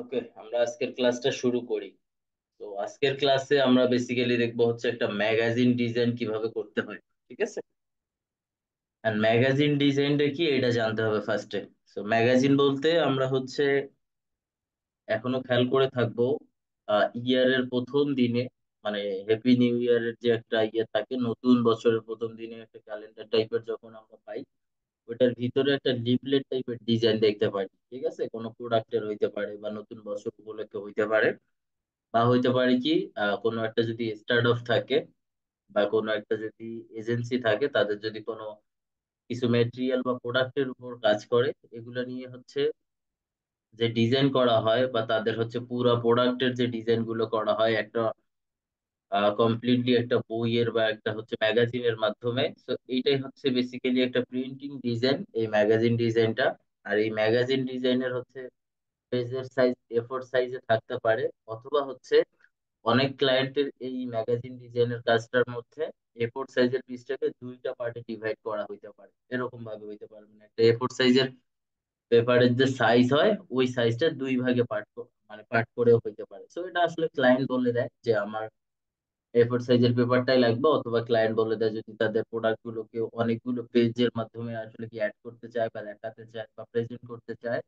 ওকে, আমরা আজকের ক্লাসটা শুরু করি। তো আজকের ক্লাসে আমরা বেসিক্যালি দেখবো হচ্ছে একটা ম্যাগাজিন ডিজাইন কিভাবে করতে হয়। ঠিক আছে। আর ম্যাগাজিন ডিজাইনটা কি এটা জানতে হবে ফার্স্টে। তো ম্যাগাজিন বলতে আমরা হচ্ছে এখনো খেয়াল করে থাকবো ইয়ারের প্রথম দিনে, মানে হ্যাপি নিউ ইয়ারের যে একটা ইয়ে থাকে, নতুন বছরের প্রথম দিনে একটা ক্যালেন্ডার টাইপের যখন আমরা পাই, ওটার ভিতরে একটা লিফলেট টাইপের ডিজাইন দেখতে পাই। ঠিক আছে, কোনো প্রোডাক্টের হইতে পারে বা নতুন বছর উপলক্ষে হইতে পারে, বা হইতে পারে কি কোনো একটা যদি স্টার্ট অফ থাকে বা কোনো একটা যদি এজেন্সি থাকে, তাদের যদি কোনো কিছু ম্যাটেরিয়াল বা প্রোডাক্টের উপর কাজ করে, এগুলো নিয়ে হচ্ছে যে ডিজাইন করা হয়, বা তাদের হচ্ছে পুরো প্রোডাক্টের যে ডিজাইন গুলো করা হয় একটা কমপ্লিটলি একটা বইয়ের বা একটা হচ্ছে ম্যাগাজিনের মাধ্যমে। তো এইটাই হচ্ছে বেসিক্যালি একটা প্রিন্টিং ডিজাইন, এই ম্যাগাজিন ডিজাইনটা। আর এই ম্যাগাজিন ডিজাইনের হচ্ছে পেজের সাইজ এ4 সাইজে থাকতে পারে, অথবা হচ্ছে অনেক ক্লায়েন্টের এই ম্যাগাজিন ডিজাইনের কাজটার মধ্যে এ4 সাইজের পিসটাকে দুইটা পার্টে ডিভাইড করা হইতে পারে। এরকম ভাবে হইতে পারে, মানে একটা এ4 সাইজের পেপারের যে সাইজ হয় ওই সাইজটা দুই ভাগে মানে পার্ট করেও হইতে পারে। তো এটা আসলে ক্লায়েন্ট বলে দেয় যে আমার এ4 সাইজের পেপারটাই লাগবে, অথবা ক্লায়েন্ট বলে দেয় যদি তাদের প্রোডাক্ট গুলোকে অনেকগুলো পেজের মাধ্যমে আসলে কি অ্যাড করতে চায় বা দেখাতে চায় বা প্রেজেন্ট করতে চায়,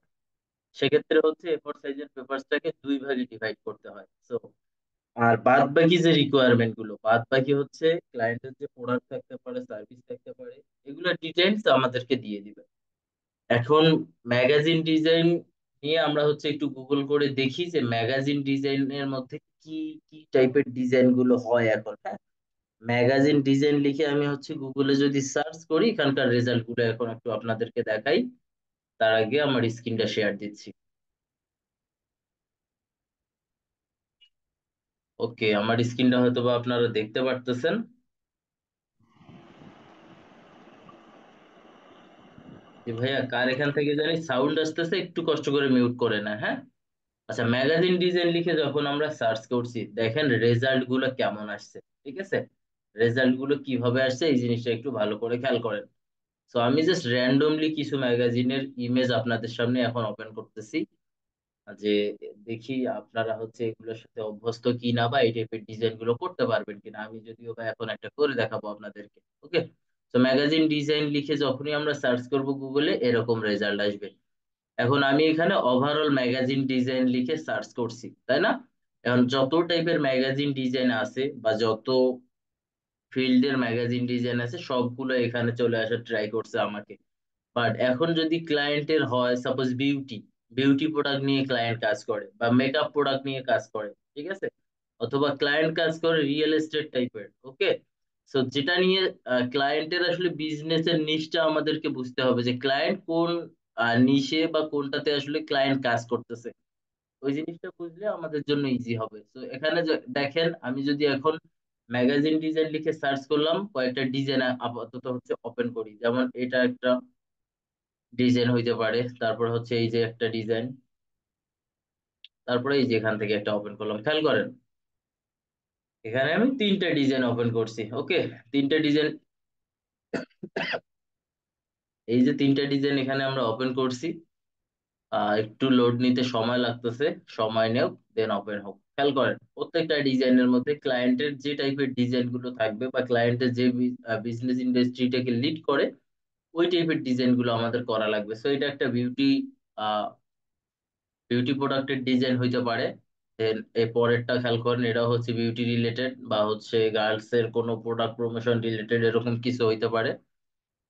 সেক্ষেত্রে হচ্ছে এ4 সাইজের পেপারসটাকে দুই ভাগে ডিভাইড করতে হয়। তো আর বাদ বাকি যে রিকোয়ারমেন্ট গুলো, বাদ বাকি হচ্ছে ক্লায়েন্টের যে প্রোডাক্ট থাকতে পারে, সার্ভিস থাকতে পারে, এগুলোর ডিটেইলস আমাদেরকে দিয়ে দিবে। এখন ম্যাগাজিন ডিজাইন নিয়ে আমরা হচ্ছে একটু গুগল করে দেখি যে ম্যাগাজিন ডিজাইনের মধ্যে কি কি টাইপের ডিজাইন গুলো হয় এখন। হ্যাঁ, ম্যাগাজিন ডিজাইন লিখে আমি হচ্ছে গুগলে যদি সার্চ করি, এখানকার রেজাল্ট গুলো এখন একটু আপনাদেরকে দেখাই। তার আগে আমার স্ক্রিনটা শেয়ার দিচ্ছি। ওকে, আমার স্ক্রিনটা হয়তো বা আপনারা দেখতে পারতেছেন। যে ভাইয়া কার এখান থেকে জানি সাউন্ড আসতেছে, একটু কষ্ট করে মিউট করে না, হ্যাঁ। আচ্ছা, ম্যাগাজিন ডিজাইন লিখে যখন আমরা সার্চ করছি, দেখেন রেজাল্ট গুলো কেমন আসছে। ঠিক আছে, রেজাল্ট গুলো কিভাবে আসছে এই জিনিসটা একটু ভালো করে খেয়াল করেন। তো আমি জাস্ট র্যান্ডমলি কিছু ম্যাগাজিনের ইমেজ আপনাদের সামনে এখন ওপেন করতেছি, যে দেখি আপনারা হচ্ছে এগুলোর সাথে অভ্যস্ত কিনা বা এই টাইপের ডিজাইন গুলো করতে পারবেন কিনা। আমি যদিও বা এখন একটা করে দেখাবো আপনাদেরকে। ওকে, তো ম্যাগাজিন ডিজাইন লিখে যখনই আমরা সার্চ করব গুগলে, এরকম রেজাল্ট আসবে। এখন আমি এখানে ওভারঅল ম্যাগাজিন ডিজাইন লিখে সার্চ করছি, তাই না? এখন যত টাইপের ম্যাগাজিন ডিজাইন আছে বা যত ফিল্ডের ম্যাগাজিন ডিজাইন আছে, সবগুলো এখানে চলে আসা ট্রাই করছে আমাকে। বাট এখন যদি ক্লায়েন্টের হয় সাপোজ বিউটি, বিউটি প্রোডাক্ট নিয়ে ক্লায়েন্ট কাজ করে বা মেকআপ প্রোডাক্ট নিয়ে কাজ করে, ঠিক আছে, অথবা ক্লায়েন্ট কাজ করে রিয়েল এস্টেট টাইপের। ওকে, সো যেটা নিয়ে ক্লায়েন্টের আসলে বিজনেসের নিশটা আমাদেরকে বুঝতে হবে যে ক্লায়েন্ট কোন নিশে বা কোনটাতে আসলে ক্লায়েন্ট কাজ করতেছে। ওই জিনিসটা বুঝলে আমাদের জন্য ইজি হবে। তো এখানে দেখেন, আমি যদি এখন ম্যাগাজিন ডিজাইন লিখে সার্চ করলাম, কয়েকটা ডিজাইন আপাতত হচ্ছে ওপেন করি। যেমন এটা একটা ডিজাইন হইতে পারে, তারপর হচ্ছে এই যে একটা ডিজাইন, তারপরে এই যে এখান থেকে একটা ওপেন করলাম। খেয়াল করেন, এখানে আমি তিনটা ডিজাইন ওপেন করছি। ওকে, তিনটা ডিজাইন, এই যে তিনটা ডিজাইন এখানে আমরা ওপেন করছি। একটু লোড নিতে সময় লাগতেছে, সময় নেও, দেন ওপেন হোক। খেয়াল করেন প্রত্যেকটা ডিজাইনের মধ্যে ক্লায়েন্টের যে টাইপের ডিজাইন গুলো থাকবে বা ক্লায়েন্টের যে বিজনেস ইন্ডাস্ট্রিটাকে লিড করে, ওই টাইপের ডিজাইন গুলো আমাদের করা লাগবে। সো এটা একটা বিউটি প্রোডাক্টের ডিজাইন হইতে পারে। দেন এই পরেরটা খেয়াল করেন, এটা হচ্ছে বিউটি রিলেটেড বা হচ্ছে গার্লস এর কোনো প্রোডাক্ট প্রমোশন রিলেটেড, এরকম কিছু হইতে পারে।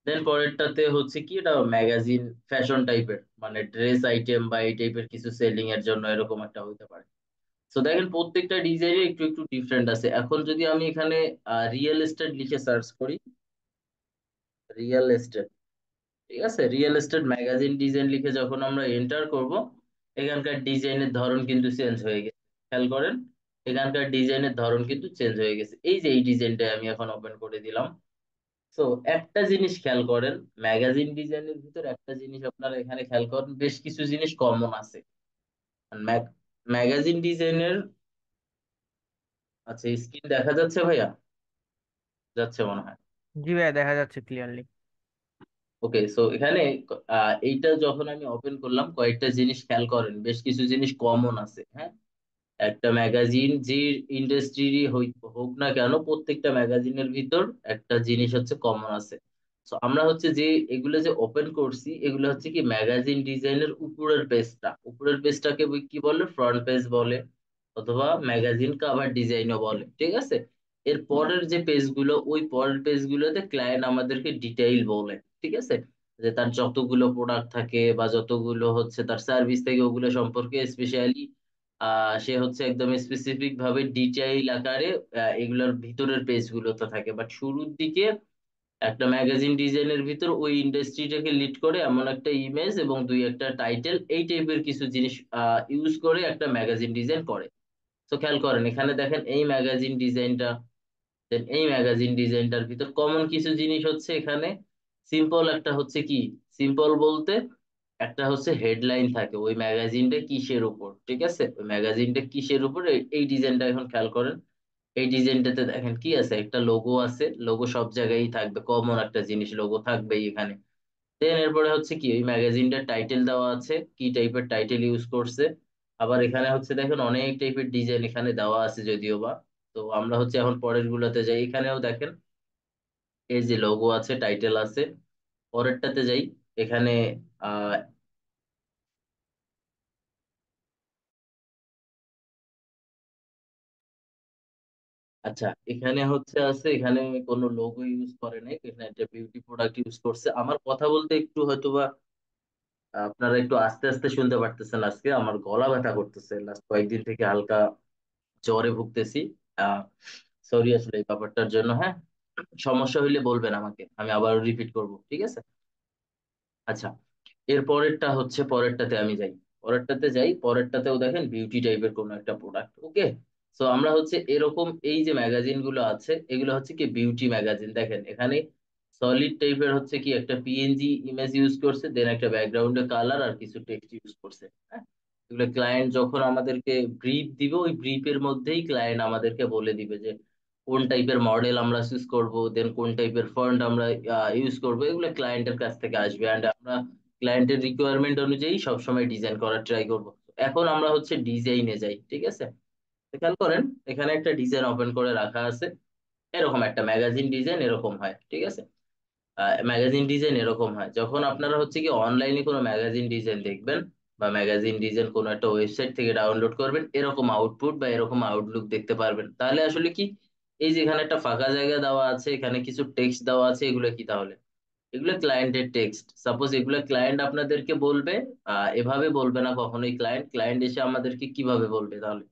দেন পরেরটাতে হচ্ছে কি, এটা ম্যাগাজিন ফ্যাশন টাইপের, মানে ড্রেস আইটেম বা এই টাইপের কিছু সেলিং এর জন্য এরকম একটা হইতে পারে। তো দেখেন প্রত্যেকটা ডিজাইনে একটু একটু ডিফারেন্ট আছে। এখন যদি আমি এখানে রিয়েল এস্টেট লিখে সার্চ করি, রিয়েল এস্টেট, ঠিক আছে, রিয়েল এস্টেট ম্যাগাজিন ডিজাইন লিখে যখন আমরা এন্টার করব, এখানকার ডিজাইনের ধরন কিন্তু চেঞ্জ হয়ে গেছে। খেয়াল করেন, এখানকার ডিজাইনের ধরন কিন্তু চেঞ্জ হয়ে গেছে। এই যে এই ডিজাইনটা আমি এখন ওপেন করে দিলাম। তো একটা জিনিস খেয়াল করেন, ম্যাগাজিন ডিজাইনের ভিতর একটা জিনিস আপনারা এখানে খেয়াল করেন, বেশ কিছু জিনিস কমন আছে ম্যাগাজিন ডিজাইনের। আচ্ছা, স্ক্রিন দেখা যাচ্ছে ভাইয়া? যাচ্ছে মনে হয়। জি ভাইয়া, দেখা যাচ্ছে ক্লিয়ারলি। ওকে, সো এখানে এইটা যখন আমি ওপেন করলাম, কয়েকটা জিনিস খেয়াল করেন, বেশ কিছু জিনিস কমন আছে, হ্যাঁ। একটা ম্যাগাজিন যে ইন্ডাস্ট্রিরই হোক না কেন, প্রত্যেকটা ম্যাগাজিনের ভিতর একটা জিনিস হচ্ছে কমন আছে। তো আমরা হচ্ছে যে এগুলো যে ওপেন করছি, এগুলো হচ্ছে কি ম্যাগাজিন ডিজাইনের উপরের পেজটাকে কি বলে, ফ্রন্ট পেজ বলে, অথবা ম্যাগাজিন কাভার ডিজাইনও বলে, ঠিক আছে। এর পরের যে পেজগুলো, ওই পরের পেজগুলোতে ক্লায়েন্ট আমাদেরকে ডিটেইল বলে, ঠিক আছে, যে তার যতগুলো প্রোডাক্ট থাকে বা যতগুলো হচ্ছে তার সার্ভিস থাকে, ওগুলো সম্পর্কে স্পেশালি সে হচ্ছে একদম স্পেসিফিক ভাবে ডিটেইল আকারে এগুলোর ভিতরের পেজ গুলোতে থাকে। বাট শুরুর দিকে একটা ম্যাগাজিন ডিজাইনের ভিতর ওই ইন্ডাস্ট্রিটাকে লিড করে এমন একটা ইমেজ এবং দুই একটা টাইটেল, এই টাইপের কিছু জিনিস ইউজ করে একটা ম্যাগাজিন ডিজাইন করে। তো খেয়াল করেন, এখানে দেখেন এই ম্যাগাজিন ডিজাইনটা, দেন এই ম্যাগাজিন ডিজাইনটার ভিতর কমন কিছু জিনিস হচ্ছে এখানে। সিম্পল একটা হচ্ছে কি, সিম্পল বলতে একটা হচ্ছে হেডলাইন থাকে ওই ম্যাগাজিনটা কিসের উপর, ঠিক আছে, ওই ম্যাগাজিনটা কিসের উপর, এই ডিজাইনটা এখন খেয়াল করেন। এই ডিজাইনটাতে দেখেন কি আছে, একটা লোগো আছে, লোগো সব জায়গায় থাকবে, কমন একটা জিনিস, লোগো থাকবেই এখানে। দেন এরপরে হচ্ছে কি, ওই ম্যাগাজিনটার টাইটেল দেওয়া আছে, কি টাইপের টাইটেল ইউজ করছে। আবার এখানে হচ্ছে দেখেন অনেক টাইপের ডিজাইন এখানে দেওয়া আছে যদিও বা। তো আমরা হচ্ছে এখন পরের গুলোতে যাই, এখানেও দেখেন এই যে লোগো আছে, টাইটেল আছে। পরেরটাতে যাই, এখানে আহ আচ্ছা, এখানে হচ্ছে আছে, এখানে কোনো লোগো ইউজ করে নাই, এখানে একটা বিউটি প্রোডাক্ট ইউজ করছে। আমার কথা বলতে একটু হয়তোবা আপনারা একটু আস্তে আস্তে শুনতে পারতেছেন, আজকে আমার গলা ব্যথা করতেছে, লাস্ট কয়েকদিন থেকে হালকা জ্বরে ভুগতেছি। আহ সরি আসলে এই ব্যাপারটার জন্য, হ্যাঁ। সমস্যা হইলে বলবেন আমাকে, আমি আবার রিপিট করব, ঠিক আছে। আচ্ছা, এর পরেরটা হচ্ছে, পরেরটাতে আমি যাই, পরেরটাতেও দেখেন বিউটি টাইপের কোনো একটা প্রোডাক্ট, ওকে। সো আমরা হচ্ছে এরকম এই যে ম্যাগাজিন গুলো আছে, এগুলো হচ্ছে কি বিউটি ম্যাগাজিন, দেখেন এখানে সলিড টাইপের হচ্ছে কি একটা পিএনজি ইমেজ ইউজ করছে, দেন একটা ব্যাকগ্রাউন্ডে কালার আর কিছু টেক্সট ইউজ করছে, হ্যাঁ। এগুলো ক্লায়েন্ট যখন আমাদেরকে ব্রিফ দিবে, ওই ব্রিফের মধ্যেই ক্লায়েন্ট আমাদেরকে বলে দিবে যে কোন টাইপের মডেল আমরা চুজ করব, দেন কোন টাইপের ফন্ট আমরা ইউজ করব, এগুলো ক্লায়েন্টের কাছ থেকে আসবে, অ্যান্ড আমরা ক্লায়েন্টের রিকোয়ারমেন্ট অনুযায়ী সবসময় ডিজাইন করার ট্রাই করব। এখন আমরা হচ্ছে ডিজাইনে যাই, ঠিক আছে। তো খেয়াল করেন, এখানে একটা ডিজাইন ওপেন করে রাখা আছে, এরকম একটা ম্যাগাজিন ডিজাইন এরকম হয়, ঠিক আছে। ম্যাগাজিন ডিজাইন এরকম হয় যখন আপনারা হচ্ছে কি অনলাইনে কোনো ম্যাগাজিন ডিজাইন দেখবেন, বা ম্যাগাজিন ডিজাইন কোনো একটা ওয়েবসাইট থেকে ডাউনলোড করবেন, এরকম আউটপুট বা এরকম আউটলুক দেখতে পারবেন। তাহলে আসলে কি, এই যে এখানে একটা ফাঁকা জায়গা দেওয়া আছে, এখানে কিছু টেক্সট দেওয়া আছে, এগুলো কি তাহলে, এগুলো ক্লায়েন্টের টেক্সট। সাপোজ এগুলো ক্লায়েন্ট আপনাদেরকে বলবে, এভাবে বলবে না কখনোই, ক্লায়েন্ট ক্লায়েন্ট এসে আমাদেরকে কিভাবে বলবে তাহলে,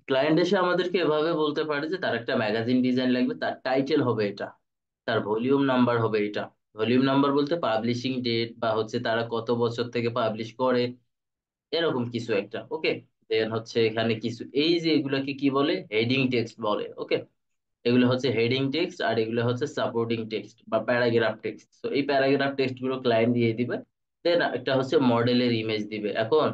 ক্লায়েন্ট এসে আমাদেরকে এভাবে বলতে পারে যে তার একটা ম্যাগাজিন ডিজাইন লাগবে, তার টাইটেল হবে এটা, তার ভলিউম নাম্বার হবে এটা। ভলিউম নাম্বার বলতে পাবলিশিং ডেট বা হচ্ছে তারা কত বছর থেকে পাবলিশ করে, এরকম কিছু একটা, ওকে। দেন হচ্ছে এখানে কিছু এই যে এগুলাকে কি বলে, হেডিং টেক্সট বলে, ওকে। এগুলো হচ্ছে হেডিং টেক্সট, আর এগুলো হচ্ছে সাপোর্টিং টেক্সট বা প্যারাগ্রাফ টেক্সট। তো এই প্যারাগ্রাফ টেক্সট গুলো ক্লায়েন্ট দিয়ে দিবে। দেন একটা হচ্ছে মডেলের ইমেজ দিবে। এখন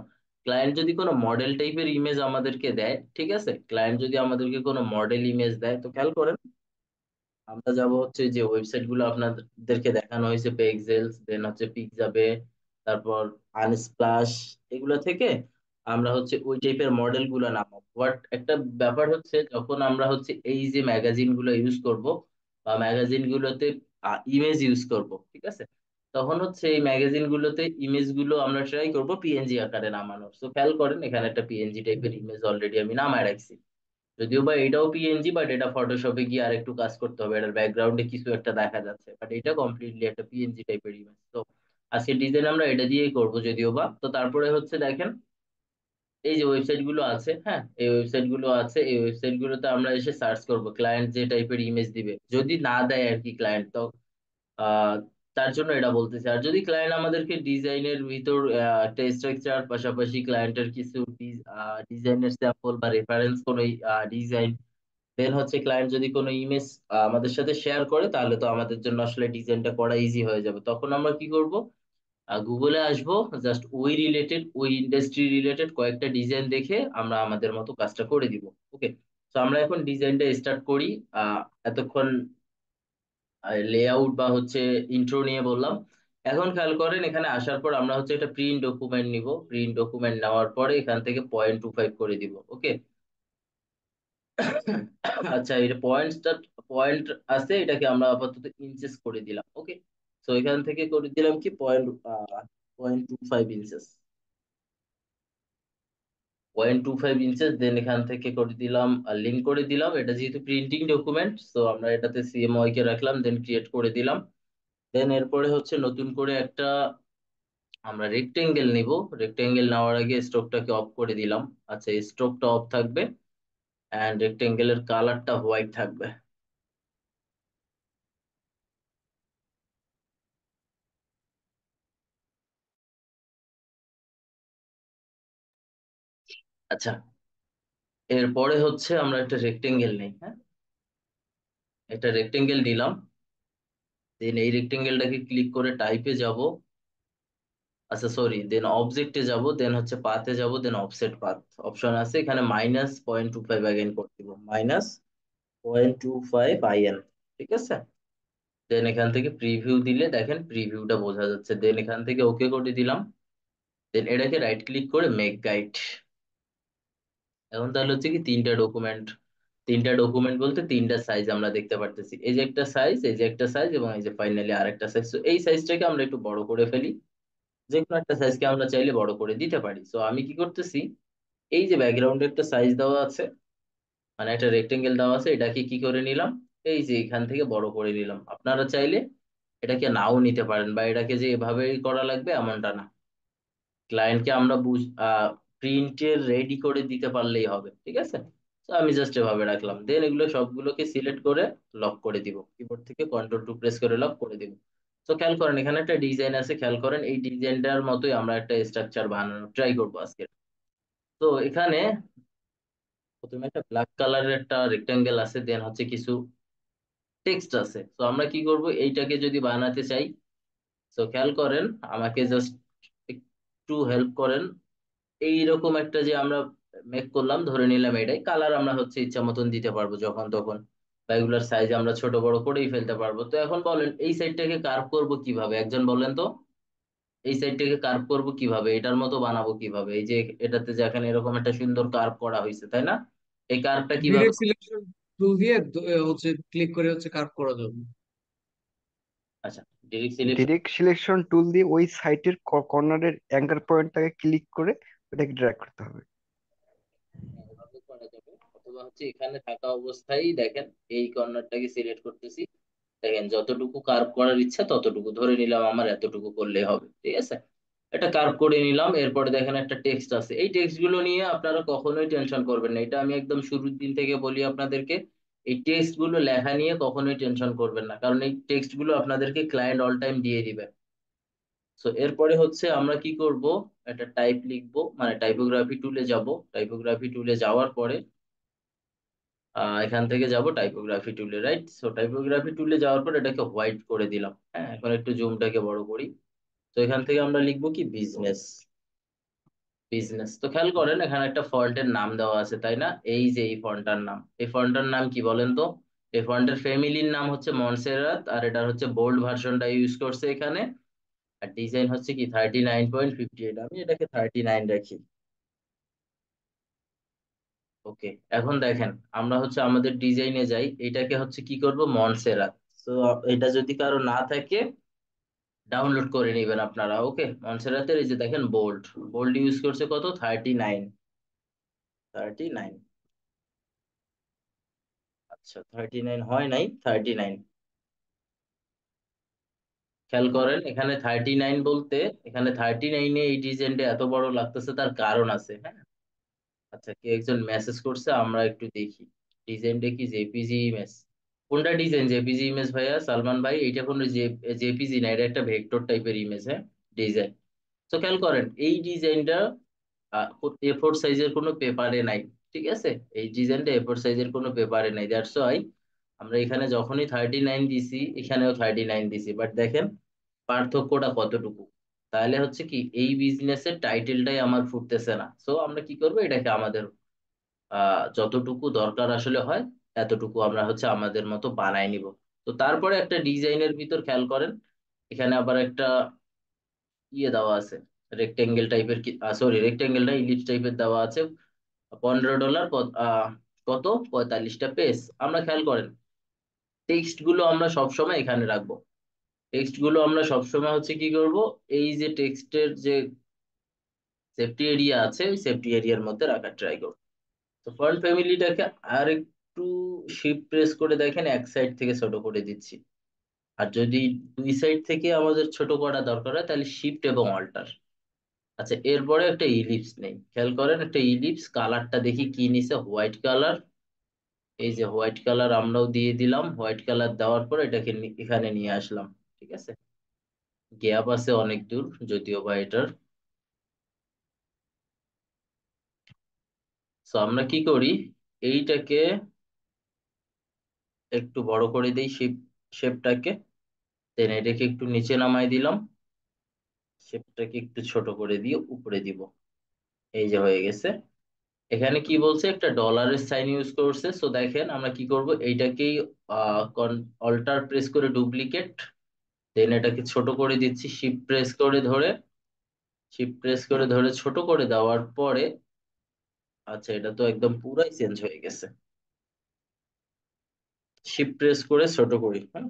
ক্লায়েন্ট যদি কোনো মডেল টাইপের ইমেজ আমাদেরকে দেয়, ঠিক আছে, ক্লায়েন্ট যদি আমাদেরকে কোনো মডেল ইমেজ দেয়, তো খেয়াল করেন, আমরা যাব হচ্ছে যে ওয়েবসাইট গুলো আপনাদেরকে দেখানো হয়েছে, পেক্সেলস, দেন হচ্ছে পিকজাবে, তারপর আনস্প্লাশ, এগুলো থেকে আমরা হচ্ছে ওই টাইপের মডেল গুলো নামাবো। বাট একটা ব্যাপার হচ্ছে, যখন আমরা হচ্ছে এই যে ম্যাগাজিন গুলো ইউজ করব বা ম্যাগাজিন গুলোতে ইমেজ ইউজ করব, ঠিক আছে, তখন হচ্ছে এই ম্যাগাজিন গুলোতে ইমেজ গুলো আমরা ট্রাই করব পিএনজি আকারে নামানোর। তো খেয়াল করেন, এখানে একটা পিএনজি টাইপের ইমেজ অলরেডি আমি নামায় রাখছি, যদিও বা এটাও পিএনজি, বাট এটা ফটোশপে গিয়ে আর একটু কাজ করতে হবে, এটার ব্যাকগ্রাউন্ডে কিছু একটা দেখা যাচ্ছে, বাট এটা কমপ্লিটলি একটা পিএনজি টাইপের ইমেজ। তো আজকে ডিজাইন আমরা এটা দিয়েই করবো যদিও বা। তো তারপরে হচ্ছে দেখেন এই যে ওয়েবসাইট গুলো আছে, হ্যাঁ, এই ওয়েবসাইট গুলো আছে, এই ওয়েবসাইট গুলোতে আমরা এসে সার্চ করব, ক্লায়েন্ট যে টাইপের ইমেজ দিবে, যদি না দেয় আর কি ক্লায়েন্ট, তো আহ তার জন্য এটা বলতেছে। আর যদি ক্লায়েন্ট আমাদেরকে ডিজাইনের ভিতর একটা স্ট্রাকচার, পাশাপাশি ক্লায়েন্টের কিছু ডিজাইনের স্যাম্পল বা রেফারেন্স কোনো ডিজাইন, দেন হচ্ছে ক্লায়েন্ট যদি কোনো ইমেজ আমাদের সাথে শেয়ার করে, তাহলে তো আমাদের জন্য আসলে ডিজাইনটা করা ইজি হয়ে যাবে। তখন আমরা কি করব, গুগলে আসবো, জাস্ট ওই রিলেটেড, ওই ইন্ডাস্ট্রি রিলেটেড কয়েকটা ডিজাইন দেখে আমরা আমাদের মতো কাজটা করে দিব, ওকে। তো আমরা এখন ডিজাইনটা স্টার্ট করি। এতক্ষণ লেআউট বা হচ্ছে ইন্ট্রো নিয়ে বললাম। এখন খেয়াল করেন এখানে আসার পর আমরা হচ্ছে একটা প্রিন্ট ডকুমেন্ট নিব। প্রিন্ট ডকুমেন্ট নেওয়ার পরে এখান থেকে 0.25 করে দিব, ওকে। আচ্ছা, এটা পয়েন্ট আছে, এটাকে আমরা আপাতত ইঞ্চেস করে দিলাম, ওকে। তো এখান থেকে করে দিলাম কি 0.25 ইঞ্চেস। 0.25 ইঞ্চেস, দেন এখান থেকে করে দিলাম লিঙ্ক করে দিলাম। এটা যেহেতু প্রিন্টিং ডকুমেন্ট, তো আমরা এটাতে সিএমওয়াই কে রাখলাম, দেন ক্রিয়েট করে দিলাম। দেন এরপরে হচ্ছে নতুন করে একটা আমরা রেক্টেঙ্গেল নিব। রেক্টেঙ্গেল নেওয়ার আগে স্ট্রোকটাকে অফ করে দিলাম। আচ্ছা, স্ট্রোকটা অফ থাকবে অ্যান্ড রেক্টেঙ্গেলের কালারটা হোয়াইট থাকবে। আচ্ছা, এরপরে হচ্ছে আমরা একটা রেক্টেঙ্গেল নেই, হ্যাঁ। একটা রেক্টেঙ্গেল নিলাম, দেন এই রেক্টেঙ্গেলটাকে ক্লিক করে টাইপে যাব। আচ্ছা সরি, দেন অবজেক্টে যাব, দেন হচ্ছে পাথে যাব, দেন অফসেট পাথ অপশন আছে এখানে, -0.25 অ্যাগেন করে দিব, -0.25 IN, ঠিক আছে। দেন এখান থেকে প্রিভিউ দিলে দেখেন প্রিভিউটা বোঝা যাচ্ছে, দেন এখান থেকে ওকে করে দিলাম। দেন এটাকে রাইট ক্লিক করে মেক গাইড। এখন তাহলে হচ্ছে কি তিনটা ডকুমেন্ট বলতে তিনটা সাইজ আমরা দেখতে পারতেছি, এই যে একটা সাইজ, এই যে একটা সাইজ, এবং এই যে ফাইনালি আরেকটা সাইজ। তো এই সাইজটাকে আমরা একটু বড় করে ফেলি। যে কোনো একটা সাইজকে আমরা চাইলে বড় করে দিতে পারি। তো আমি কি করতেছি, এই যে ব্যাকগ্রাউন্ডে একটা সাইজ দেওয়া আছে, মানে একটা রেক্টেঙ্গেল দেওয়া আছে, এটাকে কি করে নিলাম, এই যে এখান থেকে বড় করে নিলাম। আপনারা চাইলে এটাকে নাও নিতে পারেন, বা এটাকে যে এভাবেই করা লাগবে এমনটা না। ক্লায়েন্টকে আমরা প্রিন্টের রেডি করে দিতে পারলেই হবে, ঠিক আছে। তো আমি জাস্ট এভাবে রাখলাম, দেন এগুলো সবগুলোকে সিলেক্ট করে লক করে দিব, কিবোর্ড থেকে Ctrl+2 প্রেস করে লক করে দিব। তো খেয়াল করেন এখানে একটা ডিজাইন আছে, খেয়াল করেন এই ডিজাইনটার মতোই আমরা একটা স্ট্রাকচার বানানোর ট্রাই করবো আজকে। তো এখানে প্রথমে একটা ব্ল্যাক কালারের একটা রেক্টাঙ্গেল আছে, দেন হচ্ছে কিছু টেক্সট আছে। তো আমরা কি করব, এইটাকে যদি বানাতে চাই, তো খেয়াল করেন, আমাকে জাস্ট একটু হেল্প করেন। এইরকম একটা যে আমরা মেক করলাম, ধরে নিলাম এটাই কালার আমরা হচ্ছে ইচ্ছা মতন দিতে পারবো যখন তখন, বা এগুলোর সাইজ আমরা ছোট বড় করেই ফেলতে পারবো। তো এখন বলেন এই সাইডটাকে কার্ভ করব কিভাবে, একজন বলেন তো। এই সাইডটাকে কার্ভ করব কিভাবে, এটার মতো বানাবো কিভাবে, এই যে এটাতে যেখানে এরকম একটা সুন্দর কার্ভ করা হয়েছে, তাই না? এই কার্ভটা কিভাবে। ডিরেক্ট সিলেকশন টুল দিয়ে হচ্ছে ক্লিক করে হচ্ছে কার্ভ করা যাবে। আচ্ছা, direct selection direct selection tool দিয়ে ওই সাইটের কর্নারের অ্যাঙ্কার পয়েন্টটাকে ক্লিক করে ওটাকে ড্র্যাগ করতে হবে। এভাবে করা যাবে, অথবা হচ্ছে এখানে থাকা অবস্থায় দেখেন এই কর্নারটাকে সিলেক্ট করতেছি। দেখেন যতটুকু কার্ভ করার ইচ্ছা ততটুকু, ধরে নিলাম আমার এতটুকু করলেই হবে, ঠিক আছে। এটা কার্ভ করে নিলাম, এরপরে দেখেন একটা টেক্সট আছে। এই টেক্সট গুলো নিয়ে আপনারা কখনোই টেনশন করবেন না, এটা আমি একদম শুরুর দিন থেকে বলি আপনাদেরকে। এই টেক্সট গুলো লেখা নিয়ে কখনোই টেনশন করবেন না, কারণ এই টেক্সট গুলো আপনাদেরকে ক্লায়েন্ট অল টাইম দিয়ে দিবে। সো এরপরে হচ্ছে আমরা কি করব, একটা টাইপ লিখবো, মানে টাইপোগ্রাফি টুলে যাব। টাইপোগ্রাফি টুলে যাওয়ার পরে এখান থেকে যাব টাইপোগ্রাফি টুলে, রাইট। সো টাইপোগ্রাফি টুলে যাওয়ার পর এটাকে হোয়াইট করে দিলাম, হ্যাঁ। এখন একটু জুমটাকে বড় করি। তো এখান থেকে আমরা লিখবো কি বিজনেস। বিজনেস, তো খেয়াল করেন এখানে একটা ফন্টের নাম দেওয়া আছে, তাই না? এই যে এই ফন্টটার নাম, এই ফন্টটার নাম কি বলেন তো। এই ফন্টের ফ্যামিলির নাম হচ্ছে মনসেরাত, আর এটার হচ্ছে বোল্ড ভার্সনটা ইউজ করছে এখানে। আর ডিজাইন হচ্ছে কি 39.58, আমি এটাকে 39 রাখি, ওকে। এখন দেখেন আমরা হচ্ছে আমাদের ডিজাইনে যাই, এটাকে হচ্ছে কি করব, মনসেরাত। তো এটা যদি কারো না থাকে ডাউনলোড করে নেবেন আপনারা, ওকে। মনসেরাতের এই যে দেখেন বোল্ড, বোল্ড ইউজ করছে কত, 39, 39। আচ্ছা, 39 হয় নাই, 39। খেয়াল করেন এখানে 39 বলতে, এখানে 39-এ এই ডিজাইনটা এত বড় লাগতেছে, তার কারণ আছে, হ্যাঁ। আচ্ছা, কে একজন মেসেজ করছে, আমরা একটু দেখি। ডিজাইনটা কি জেপিজি ইমেজ? কোনটা ডিজাইন, জেপিজি ইমেজ ভাইয়া সালমান ভাই? এইটা কোনো জেপিজি না, এটা একটা ভেক্টর টাইপের ইমেজ, হ্যাঁ, ডিজাইন। তো খেয়াল করেন এই ডিজাইনটা এ4 সাইজের কোনো পেপারে নাই, ঠিক আছে। এই ডিজাইনটা এ4 সাইজের কোনো পেপারে নাই, দ্যাটস ওয়াই আমরা এখানে যখনই 39 দিছি এখানেও 39 দিছি, বাট দেখেন পার্থক্যটা কতটুকু। তাহলে হচ্ছে কি এই বিজনেসের টাইটেলটাই আমার ফুটতেছে না। সো আমরা কি করবো, এটাকে আমাদের যতটুকু দরকার আসলে হয় এতটুকু আমরা হচ্ছে আমাদের মতো বানাই নিব। তো তারপরে একটা ডিজাইনের ভিতর খেয়াল করেন, এখানে আবার একটা ইয়ে দেওয়া আছে, রেক্টেঙ্গেল টাইপের, সরি রেক্টেঙ্গেল না, ইলিপস টাইপের দেওয়া আছে। $15 কত, 45টা পেজ। আমরা খেয়াল করেন টেক্সট গুলো আমরা সবসময় এখানে রাখবো। টেক্সট গুলো আমরা সবসময় হচ্ছে কি করব, এই যে টেক্সটের যে সেফটি এরিয়া আছে ওই সেফটি এরিয়ার মধ্যে রাখার ট্রাই করব। তো ফন্ট ফ্যামিলিটাকে আর একটু শিফট প্রেস করে দেখেন এক সাইড থেকে ছোট করে দিচ্ছি। আর যদি দুই সাইড থেকে আমাদের ছোট করা দরকার হয় তাহলে শিফট এবং অল্টার। আচ্ছা, এরপরে একটা ইলিপস নেই, খেয়াল করেন একটা ইলিপস, কালারটা দেখি কি নিছে, হোয়াইট কালার। এই যে হোয়াইট কালার আমরাও দিয়ে দিলাম, হোয়াইট কালার দেওয়ার পর এটাকে এখানে নিয়ে আসলাম। ঠিক আছে, গ্যাপ আছে অনেক দূর যদিও বা এটার। তো আমরা কি করি, এইটাকে একটু বড় করে দিই শেপটাকে, দেন এটাকে একটু নিচে নামাই দিলাম, শেপটাকে একটু ছোট করে দিয়ে উপরে দিব। এই যে হয়ে গেছে। এখানে কি বলছে, একটা ডলারের সাইন ইউজ করছে। সো দেখেন আমরা কি করব, এইটাকেই অল্টার প্রেস করে ডুপ্লিকেট, দেন এটাকে ছোট করে দিচ্ছি, শিফট প্রেস করে ধরে ছোট করে দেওয়ার পরে, আচ্ছা এটা তো একদম পুরাই চেঞ্জ হয়ে গেছে। শিফট প্রেস করে ছোট করি, হ্যাঁ।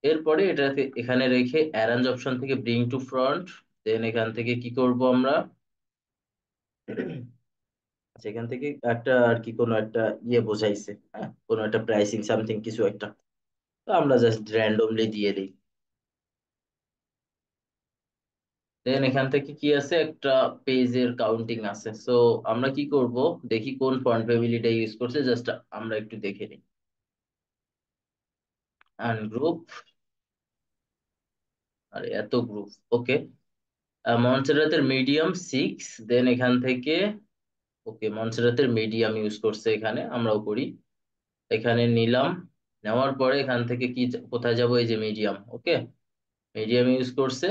এরপরে এটাকে এখানে রেখে অ্যারেঞ্জ অপশন থেকে ব্রিং টু ফ্রন্ট, দেন এখান থেকে কি করব আমরা, আচ্ছা এখান থেকে একটা আর কি কোনো একটা ইয়ে বোঝাইছে, হ্যাঁ কোনো একটা প্রাইসিং সামথিং কিছু একটা, তো আমরা জাস্ট র্যান্ডমলি দিয়ে দিই। দেন এখান থেকে কি আছে, একটা পেজের কাউন্টিং আছে। সো আমরা কি করব, দেখি কোন ফন্ট ফ্যামিলিটা ইউজ করছে, জাস্ট আমরা একটু দেখে নিই। আনগ্রুপ, আর এত গ্রুপ, ওকে। মনসেরাতের মিডিয়াম 6, দেন এখান থেকে, ওকে মনসেরাতের মিডিয়াম ইউজ করছে, এখানে আমরাও করি। এখানে নিলাম, নেওয়ার পরে এখান থেকে কি কোথায় যাব, এই যে মিডিয়াম, ওকে মিডিয়াম ইউজ করছে।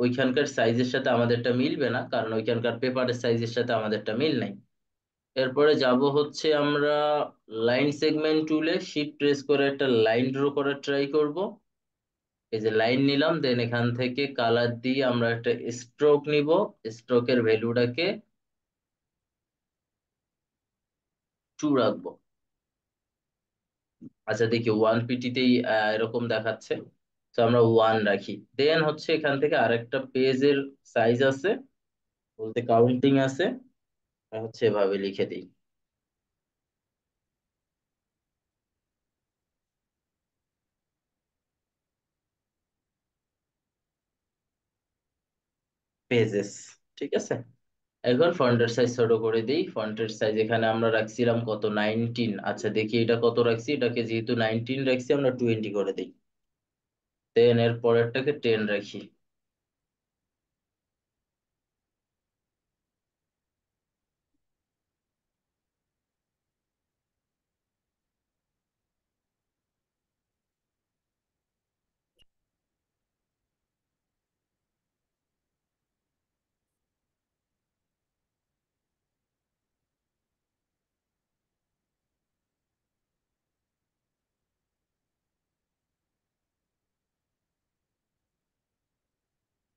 ওইখানকার সাইজের সাথে আমাদেরটা মিলবে না, কারণ ওইখানকার পেপারের সাইজের সাথে আমাদেরটা মিল নাই। এরপরে যাব হচ্ছে আমরা লাইন সেগমেন্ট টুলে, শিফট প্রেস করে একটা লাইন ড্র করার ট্রাই করব। এই যে লাইন নিলাম, দেন এখান থেকে কালার দিয়ে আমরা একটা স্ট্রোক নিব, স্ট্রোকের ভ্যালুটাকে 2 রাখবো। আচ্ছা দেখি 1 পিটিতেই এরকম দেখাচ্ছে, তো আমরা 1 রাখি। দেন হচ্ছে এখান থেকে আরেকটা পেজের সাইজ আছে, বলতে কাউন্টিং আছে, হচ্ছে এভাবে লিখে দিই, পেজেস। ঠিক আছে, এখন ফন্টের সাইজ ছোট করে দিই। ফন্টের সাইজ এখানে আমরা রাখছিলাম কত, 19। আচ্ছা দেখি এটা কত রাখছি, এটাকে যেহেতু 19 রাখছি আমরা 20 করে দিই। দেন এর পরেরটাকে 10 রাখি।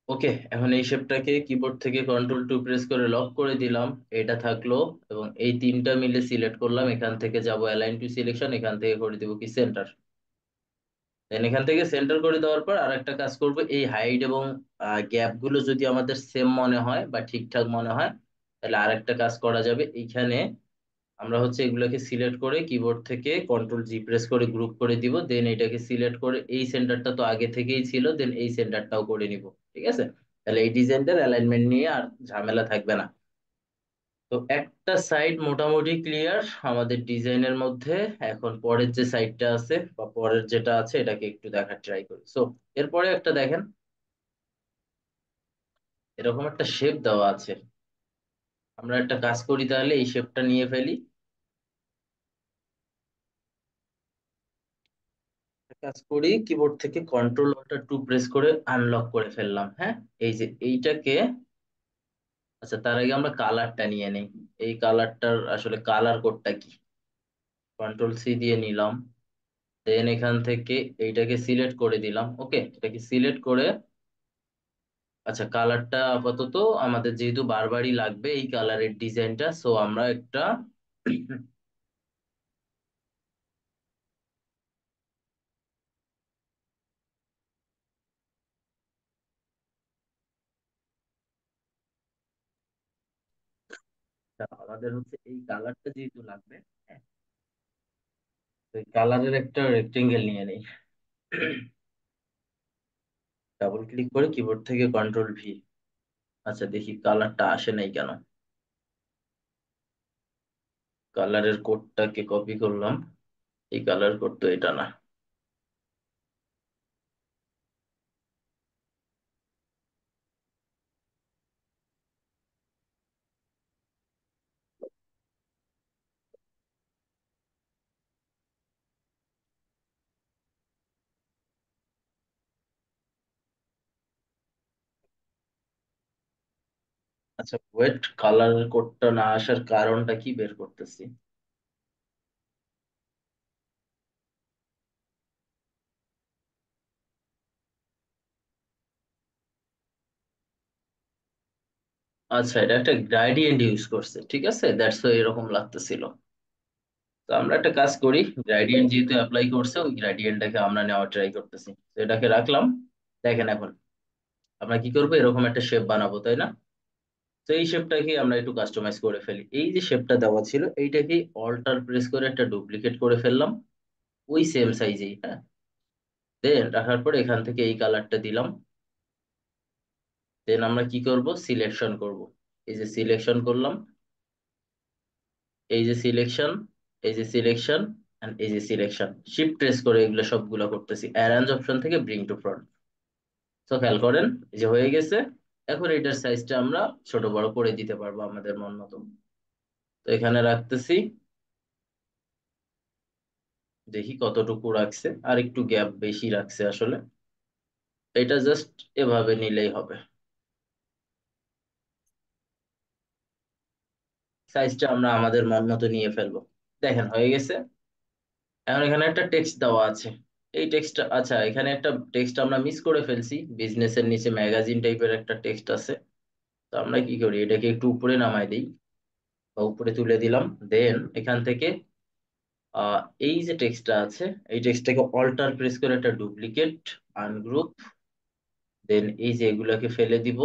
ওকে, এখন এই শেপটাকে কিবোর্ড থেকে কন্ট্রোল 2 প্রেস করে লক করে দিলাম, এটা থাকলো। এবং এই তিনটা মিলে সিলেক্ট করলাম, এখান থেকে যাব অ্যালাইন টু সিলেকশন, এখান থেকে করে দিব কি সেন্টার। দেন এখান থেকে সেন্টার করে দেওয়ার পর আরেকটা কাজ করব, এই হাইট এবং গ্যাপ গুলো যদি আমাদের সেম মনে হয় বা ঠিকঠাক মনে হয়, তাহলে আরেকটা কাজ করা যাবে। এইখানে আমরা হচ্ছে এগুলোকে সিলেক্ট করে কিবোর্ড থেকে কন্ট্রোল G প্রেস করে গ্রুপ করে দিব, দেন এটাকে সিলেক্ট করে এই সেন্টারটা তো আগে থেকেই ছিল, দেন এই সেন্টারটাও করে নিব। ঠিক আছে, তাহলে এই ডিজাইনটার অ্যালাইনমেন্ট নিয়ে আর ঝামেলা থাকবে না। তো একটা সাইড মোটামুটি ক্লিয়ার আমাদের ডিজাইনের মধ্যে। এখন পরের যে সাইডটা আছে বা পরের যেটা আছে এটাকে একটু দেখার ট্রাই করি। সো এরপরে একটা দেখেন, এরকম একটা শেপ দেওয়া আছে। আমরা একটা কাজ করি, তাহলে এই শেপটা নিয়ে ফেলি। কাজ করি, কিবোর্ড থেকে কন্ট্রোল-2 প্রেস করে আনলক করে ফেললাম, হ্যাঁ। এই যে এইটাকে, আচ্ছা তার আগে আমরা কালারটা নিয়ে নেই, এই কালারটার আসলে কালার কোডটা কি। কন্ট্রোল সি দিয়ে নিলাম। দেন এখান থেকে এইটাকে সিলেক্ট করে দিলাম। ওকে, এটাকে সিলেক্ট করে, আচ্ছা কালারটা আপাতত আমাদের যেহেতু বারবারই লাগবে এই কালারের ডিজাইনটা, সো আমরা একটা আমাদের হচ্ছে এই কালারটা যেহেতু লাগবে, হ্যাঁ, তো এই কালারের একটা রেক্টেঙ্গেল নিয়ে নেই। ডাবল ক্লিক করে কিবোর্ড থেকে কন্ট্রোল ভি। আচ্ছা দেখি কালারটা আসে নাই কেন। কালারের কোডটাকে কপি করলাম, এই কালার কোড তো এটা না। আচ্ছা ওয়েট, কালারের কোডটা না আসার কারণটা কি বের করতেছি। আচ্ছা এটা একটা গ্রাডিয়েন্ট ইউজ করছে, ঠিক আছে, দ্যাটস এরকম লাগতেছিল। তো আমরা একটা কাজ করি, গ্রাডিয়েন্ট যেহেতু অ্যাপ্লাই করছে ওই গ্রাডিয়েন্টটাকে আমরা নেওয়ার ট্রাই করতেছি। তো এটাকে রাখলাম। দেখেন এখন আমরা কি করবো, এরকম একটা শেপ বানাবো, তাই না? তো এই শেপটাকে আমরা একটু কাস্টমাইজ করে ফেলি। এই যে শেপটা দেওয়া ছিল এইটাকে অল্টার প্রেস করে একটা ডুপ্লিকেট করে ফেললাম, ওই সেম সাইজেই, হ্যাঁ। দেন রাখার পর এখান থেকে এই কালারটা দিলাম। দেন আমরা কি করব, সিলেকশন করব। এই যে সিলেকশন করলাম, এই যে সিলেকশন, এই যে সিলেকশন, এন্ড এই যে সিলেকশন, শিফট প্রেস করে এগুলো সবগুলো করতেছি অ্যারেঞ্জ অপশন থেকে ব্রিং টু ফ্রন্ট। তো খেয়াল করেন এই যে হয়ে গেছে। এখন এটার সাইজটা আমরা ছোট বড় করে দিতে পারবো আমাদের মন মতো। তো এখানে রাখতেছি, দেখি কতটুকু রাখছে, আর একটু গ্যাপ বেশি রাখছে আসলে। এটা জাস্ট এভাবে নিলেই হবে। সাইজটা আমরা আমাদের মন মতো নিয়ে ফেলবো। দেখেন হয়ে গেছে। এখন এখানে একটা টেক্সট দেওয়া আছে। এই টেক্সটটা, আচ্ছা এখানে একটা টেক্সট আমরা মিস করে ফেলছি, বিজনেসের নিচে ম্যাগাজিন টাইপের একটা টেক্সট আছে। তো আমরা কি করি, এটাকে একটু উপরে নামাই দিই, বা উপরে তুলে দিলাম। দেন এখান থেকে আহ এই যে টেক্সটটা আছে, এই টেক্সটটাকে অল্টার প্রেস করে একটা ডুপ্লিকেট, আনগ্রুপ। দেন এই যে এগুলাকে ফেলে দিব,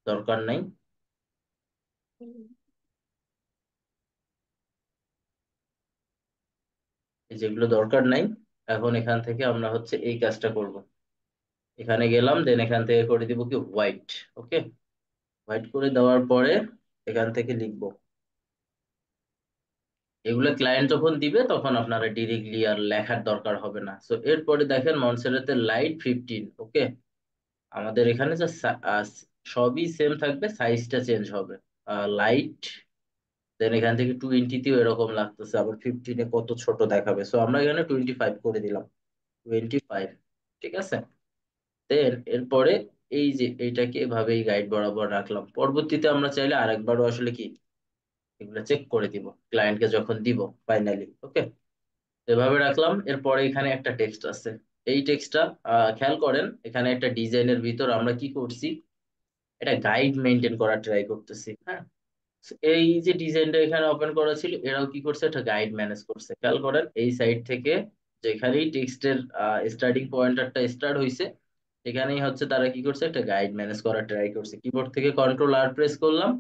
দরকার নাই। এই যেগুলো দরকার নাই। এখন এখান থেকে আমরা হচ্ছে এই কাজটা করব। এখানে গেলাম, দেন এখান থেকে করে দিব কি হোয়াইট। ওকে, হোয়াইট করে দেওয়ার পরে এখান থেকে লিখবো। এগুলো ক্লায়েন্ট যখন দিবে তখন আপনারা ডিরেক্টলি আর লেখার দরকার হবে না। সো এরপরে দেখেন মনসেরাতে লাইট 15। ওকে, আমাদের এখানে যে সবই সেম থাকবে, সাইজটা চেঞ্জ হবে। লাইট, দেন এখান থেকে 20-তেও এরকম লাগতেছে, আবার 15-এ কত ছোট দেখাবে, সো আমরা এখানে 25 করে দিলাম। 25, ঠিক আছে। দেন এরপরে এই যে এইটাকে এভাবেই গাইড বরাবর রাখলাম। পরবর্তীতে আমরা চাইলে আরেকবারও আসলে কি এগুলো চেক করে দিব ক্লায়েন্টকে যখন দিব ফাইনালি। ওকে, এভাবে রাখলাম। এরপরে এখানে একটা টেক্সট আছে। এই টেক্সটটা খেয়াল করেন, এখানে একটা ডিজাইনের ভিতর আমরা কি করছি, এটা গাইড মেনটেন করার ট্রাই করতেছি, হ্যাঁ। So, এই যে ডিজাইনটা এখানে ওপেন করা ছিল, এরাও কি করছে, একটা গাইড ম্যানেজ করছে। খেয়াল করেন এই সাইড থেকে যেখানেই টেক্সটের স্টার্টিং পয়েন্টারটা স্টার্ট হয়েছে, এখানেই হচ্ছে তারা কি করছে, একটা গাইড ম্যানেজ করার ট্রাই করছে। কিবোর্ড থেকে কন্ট্রোল আর প্রেস করলাম।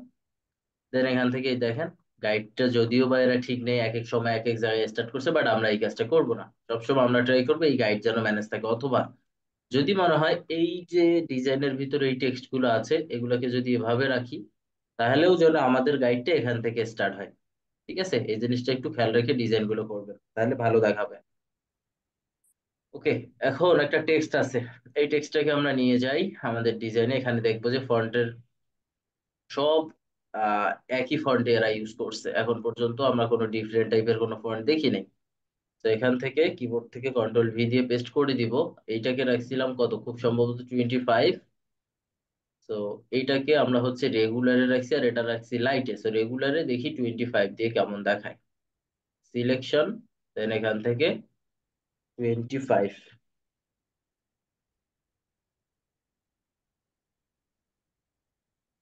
দেন এখান থেকে এই দেখেন গাইডটা যদিও বা এরা ঠিক নেই, এক এক সময় এক এক জায়গায় স্টার্ট করছে, বাট আমরা এই কাজটা করব না। সবসময় আমরা ট্রাই করবো এই গাইড যেন ম্যানেজ থাকে, অথবা যদি মনে হয় এই যে ডিজাইনের ভিতরে এই টেক্সট গুলো আছে এগুলোকে যদি এভাবে রাখি, তাহলেও যেন আমাদের গাইডটা এখান থেকে স্টার্ট হয়। ঠিক আছে, এই জিনিসটা একটু খেয়াল রেখে ডিজাইন গুলো করবেন, তাহলে ভালো দেখাবে। ওকে, এখন একটা টেক্সট আছে। এই টেক্সটটাকে আমরা নিয়ে যাই আমাদের ডিজাইনে। এখানে দেখবো যে ফন্টের সব আহ, একই ফন্টে এরা ইউজ করছে। এখন পর্যন্ত আমরা কোনো ডিফারেন্ট টাইপের কোনো ফন্ট দেখি নাই। তো এখান থেকে কিবোর্ড থেকে কন্ট্রোল ভি দিয়ে পেস্ট করে দিব। এইটাকে রাখছিলাম কত, খুব সম্ভবত 25। তো এইটাকে আমরা হচ্ছে রেগুলারে রাখছি, আর এটা রাখছি লাইটে। তো রেগুলারে দেখি 25 দিয়ে কেমন দেখায়। সিলেকশন, দেন এখান থেকে 25।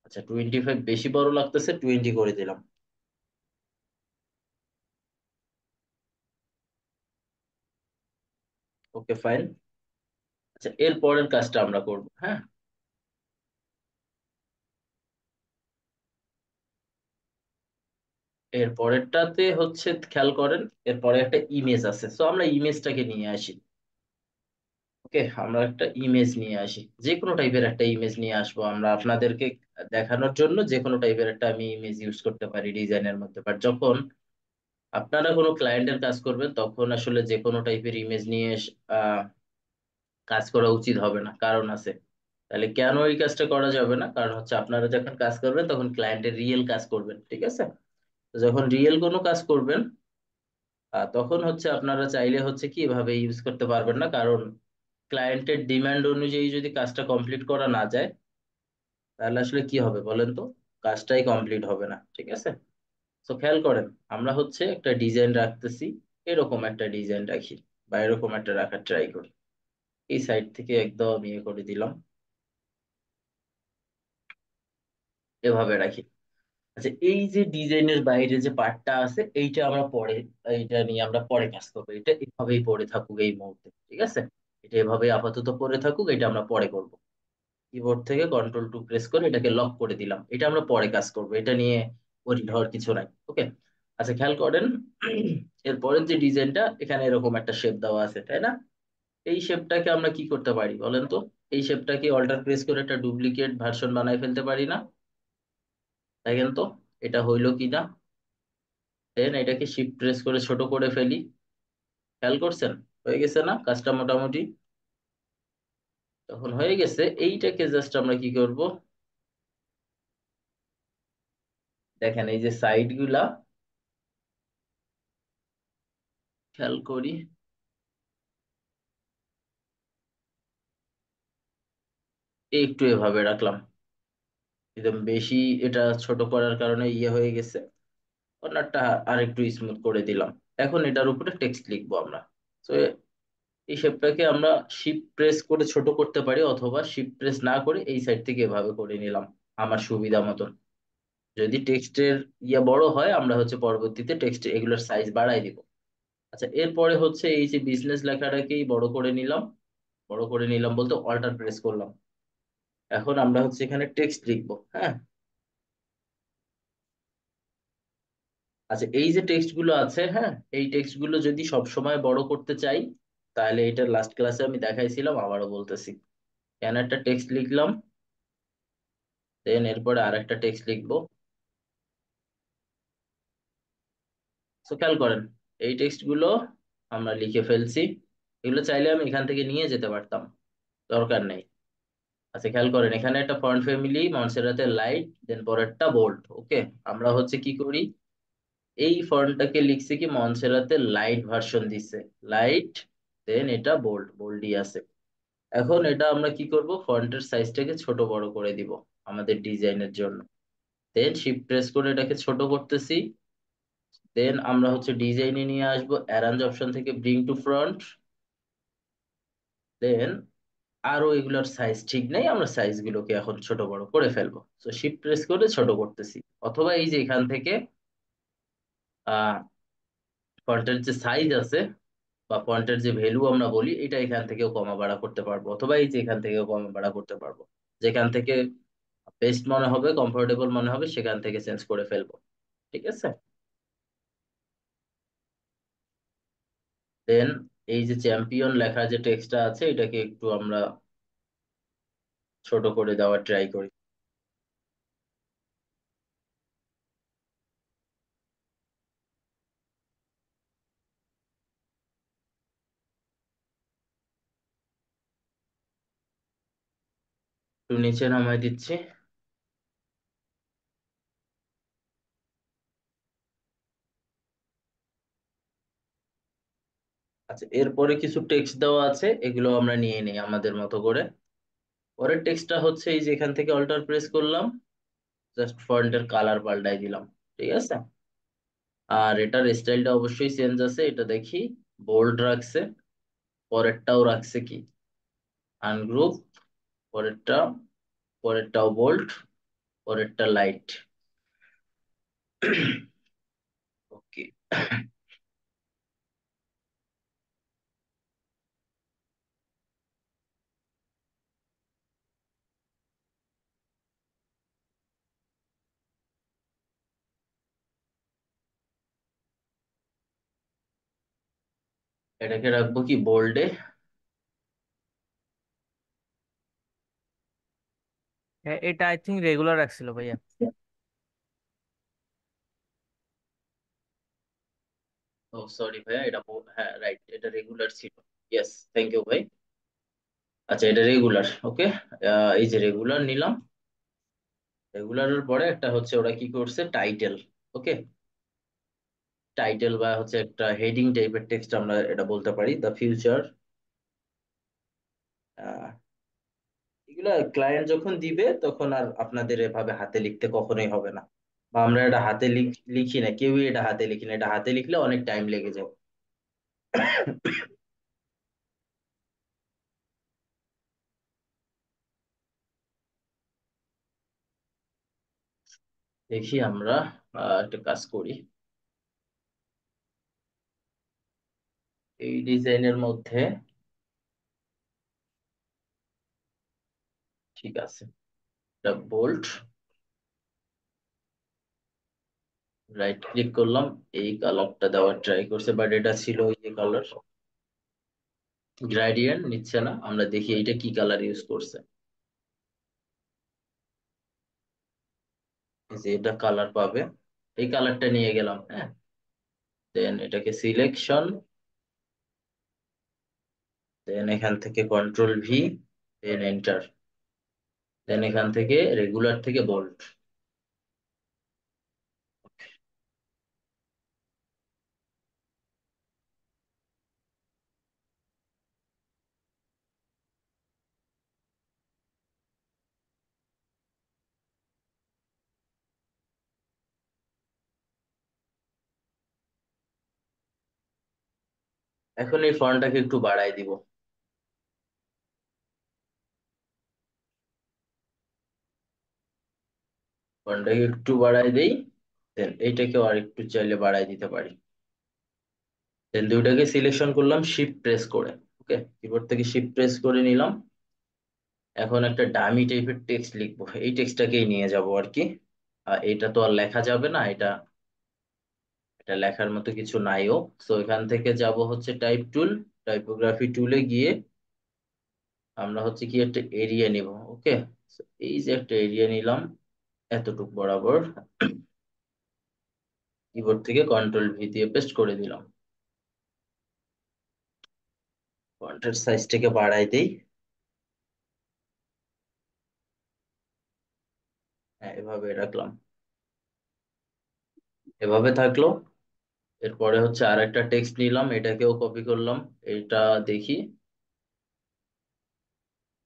আচ্ছা 25 বেশি বড় লাগতেছে, 20 করে দিলাম। Okay fine. আচ্ছা এর পরের কাজটা আমরা করব, হ্যাঁ। এর পরেরটাতে হচ্ছে খেয়াল করেন, এরপরে একটা ইমেজ আছে, সো আমরা ইমেজটাকে নিয়ে আসি। ওকে, আমরা একটা ইমেজ নিয়ে আসি, যে কোনো টাইপের একটা ইমেজ নিয়ে আসবো আমরা আপনাদেরকে দেখানোর জন্য। যে কোনো টাইপের একটা আমি ইমেজ ইউজ করতে পারি ডিজাইনের মধ্যে, বাট যখন আপনারা কোনো ক্লায়েন্টের কাজ করবেন তখন আসলে যে কোনো টাইপের ইমেজ নিয়ে কাজ করা উচিত হবে না, কারণ আছে। তাহলে কেন এই কাজটা করা যাবে না, কারণ হচ্ছে আপনারা যখন কাজ করবেন তখন ক্লায়েন্টের রিয়েল কাজ করবেন, ঠিক আছে। তো যখন রিয়েল কোনো কাজ করবেন তখন হচ্ছে আপনারা চাইলে হচ্ছে কি এভাবে ইউজ করতে পারবেন না, কারণ ক্লায়েন্টের ডিমান্ড অনুযায়ী যদি কাজটা কমপ্লিট করা না যায় তাহলে আসলে কি হবে বলেন তো, কাজটাই কমপ্লিট হবে না, ঠিক আছে। তো খেয়াল করেন, আমরা হচ্ছে একটা ডিজাইন রাখতেছি, এরকম একটা ডিজাইন রাখি বা এরকম একটা রাখার ট্রাই করি। এই সাইড থেকে একদম ইয়ে করে দিলাম, এভাবে রাখি। আচ্ছা এই যে ডিজাইনের বাইরে যে পার্টটা আছে এইটা আমরা পরে, এইটা নিয়ে আমরা পরে কাজ করবো। এটা এভাবেই পড়ে থাকুক এই মুহূর্তে, ঠিক আছে। এটা এভাবেই আপাতত পড়ে থাকুক, এটা আমরা পরে করব। কিবোর্ড থেকে কন্ট্রোল 2 প্রেস করে এটাকে লক করে দিলাম, এটা আমরা পরে কাজ করব, এটা নিয়ে ওরিড হওয়ার কিছু নাই, ওকে। আচ্ছা খেয়াল করেন, এরপরের যে ডিজাইনটা, এখানে এরকম একটা শেপ দেওয়া আছে তাই না। এই শেপটাকে আমরা কি করতে পারি বলেন তো, এই শেপটাকে অল্টার প্রেস করে একটা ডুপ্লিকেট ভার্সন বানাই ফেলতে পারি না? দেখেন তো এটা হইলো কি না। দেন এটাকে শিফট প্রেস করে ছোট করে ফেলি, খেয়াল করছেন? হয়ে গেছে না কাজটা মোটামুটি? তখন হয়ে গেছে, এইটাকে জাস্ট আমরা কি করব, দেখেন এই যে সাইড গুলা খেয়াল করি, একটু এভাবে রাখলাম। একদম বেশি এটা ছোট করার কারণে ইয়ে হয়ে গেছে, কর্নারটা আর একটু স্মুথ করে দিলাম। এখন এটার উপরে টেক্সট লিখবো আমরা। তো এই শেপটাকে আমরা শিফট প্রেস করে ছোট করতে পারি, অথবা শিফট প্রেস না করে এই সাইড থেকে এভাবে করে নিলাম আমার সুবিধা মতন। যদি টেক্সটের ইয়ে বড় হয় আমরা হচ্ছে পরবর্তীতে টেক্সট এগুলোর সাইজ বাড়াই দিব। আচ্ছা এরপরে হচ্ছে এই যে বিজনেস লেখাটাকেই বড় করে নিলাম, বড় করে নিলাম বলতে অল্টার প্রেস করলাম। এখন আমরা হচ্ছে এখানে টেক্সট লিখবো, হ্যাঁ। আচ্ছা এই যে টেক্সট গুলো আছে, হ্যাঁ, এই টেক্সট গুলো যদি সব সময় বড় করতে চাই তাহলে এটা লাস্ট ক্লাসে আমি দেখাইছিলাম, আবারও বলতেছি। কেন একটা টেক্সট লিখলাম, দেন এরপরে আর একটা টেক্সট লিখবো। তো খেয়াল করেন এই টেক্সট গুলো আমরা লিখে ফেলছি, এগুলো চাইলে আমি এখান থেকে নিয়ে যেতে পারতাম, দরকার নেই। আচ্ছা খেয়াল করেন এখানে একটা ফন্ট ফ্যামিলি মনসেরাতে লাইট, দেন পরেরটা বোল্ড, ওকে। আমরা হচ্ছে কি করি, এই ফন্টটাকে লিখছি কি মনসেরাতে লাইট ভার্সন দিছে, লাইট, দেন এটা বোল্ড, বোল্ডই আছে। এখন এটা আমরা কি করব, ফন্টের সাইজটাকে ছোট বড় করে দিব আমাদের ডিজাইনের জন্য। দেন শিফট প্রেস করে এটাকে ছোট করতেছি। দেন আমরা হচ্ছে ডিজাইনে নিয়ে আসবো, অ্যারেঞ্জ অপশন থেকে ব্রিং টু ফ্রন্ট। দেন আরো এগুলোর সাইজ ঠিক নেই, আমরা সাইজ গুলোকে এখন ছোট বড় করে ফেলবো। তো শিফট প্রেস করে ছোট করতেছি, অথবা এই যে এখান থেকে আহ ফন্টের যে সাইজ আছে বা ফন্টের যে ভ্যালু আমরা বলি, এটা এখান থেকেও কমা বাড়া করতে পারবো, অথবা এই যে এখান থেকেও কমা বাড়া করতে পারবো। যেখান থেকে বেস্ট মনে হবে, কমফোর্টেবল মনে হবে, সেখান থেকে চেঞ্জ করে ফেলবো, ঠিক আছে। দেন এই যে চ্যাম্পিয়ন লেখা যে টেক্সটটা আছে এটাকে একটু আমরা ছোট করে দেওয়ার ট্রাই করি। একটু নিচে নামাই দিচ্ছি। আচ্ছা এরপরে কিছু টেক্সট দেওয়া আছে, এগুলো আমরা নিয়ে নিই আমাদের মতো করে। পরের টেক্সটটা হচ্ছে এই যে এখান থেকে অল্টার প্রেস করলাম, জাস্ট ফন্টের কালার পাল্টাই দিলাম, ঠিক আছে। আর এটার স্টাইলটা অবশ্যই চেঞ্জ আছে, এটা দেখি। বোল্ড রাখছে, পরেরটাও রাখছে কি আনগ্রুপ, পরেরটা, পরেরটাও বোল্ড, পরেরটা লাইট। ওকে। এটাকে রাখবো কি বোল্ডে। হ্যাঁ, এটা আই থিঙ্ক রেগুলার রাখছিল ভাইয়া। ও সরি ভাইয়া, এটা হ্যাঁ রাইট, এটা রেগুলার ছিল। ইয়েস, থ্যাংক ইউ ভাই। আচ্ছা, এটা রেগুলার, ওকে। এই যে রেগুলার নিলাম। রেগুলারের পরে একটা হচ্ছে ওরা কি করছে, টাইটেল। ওকে, টাইটেল বা হচ্ছে একটা হেডিং টাইপের টেক্সট আমরা এটা বলতে পারি, দ্য ফিউচার। এগুলা ক্লায়েন্ট যখন দিবে তখন আর আপনাদের এভাবে হাতে লিখতে কখনোই হবে না, বা আমরা এটা হাতে লিখি না, কেউই এটা হাতে লিখি না, এটা হাতে লিখলে অনেক টাইম লেগে যায়। দেখি আমরা একটা কাজ করি, এই ডিজাইনের মধ্যে। ঠিক আছে, এটা বোল্ট, রাইট ক্লিক করলাম, এই কালারটা দেওয়ার ট্রাই করছে, বাট এটা ছিল ওই যে কালার, গ্রেডিয়েন্ট নিচ্ছে না। আমরা দেখি এটা কি কালার ইউজ করছে। এই যে এটা কালার পাবে, এই কালারটা নিয়ে গেলাম, হ্যাঁ। দেন এটাকে সিলেকশন, দেন এখান থেকে কন্ট্রোল ভি, দেন এন্টার, দেন এখান থেকে রেগুলার থেকে বোল্ট। এখন এই ফন্টটাকে একটু বাড়াই দিব, ফন্টটাকে একটু বাড়াই দেই। দেন এইটাকেও আর একটু চাইলে বাড়াই দিতে পারি। দেন দুইটাকে সিলেকশন করলাম শিফট প্রেস করে, ওকে, কিবোর্ড থেকে শিফট প্রেস করে নিলাম। এখন একটা ডামি টাইপের টেক্সট লিখবো, এই টেক্সটটাকেই নিয়ে যাব আর কি। এটা তো আর লেখা যাবে না, এটা এটা লেখার মতো কিছু নাইও। সো এখান থেকে যাব হচ্ছে টাইপ টুল, টাইপোগ্রাফি টুলে গিয়ে আমরা হচ্ছে কি একটা এরিয়া নিব, ওকে। এই যে একটা এরিয়া নিলাম এতটুক বরাবর, কিবোর্ড থেকে কন্ট্রোল ভি দিয়ে পেস্ট করে দিলাম। ফন্টের সাইজটাকে বাড়াই দেই, হ্যাঁ এভাবে রাখলাম, এভাবে থাকলো। এরপরে হচ্ছে আর একটা টেক্সট নিলাম, এটাকেও কপি করলাম, এটা দেখি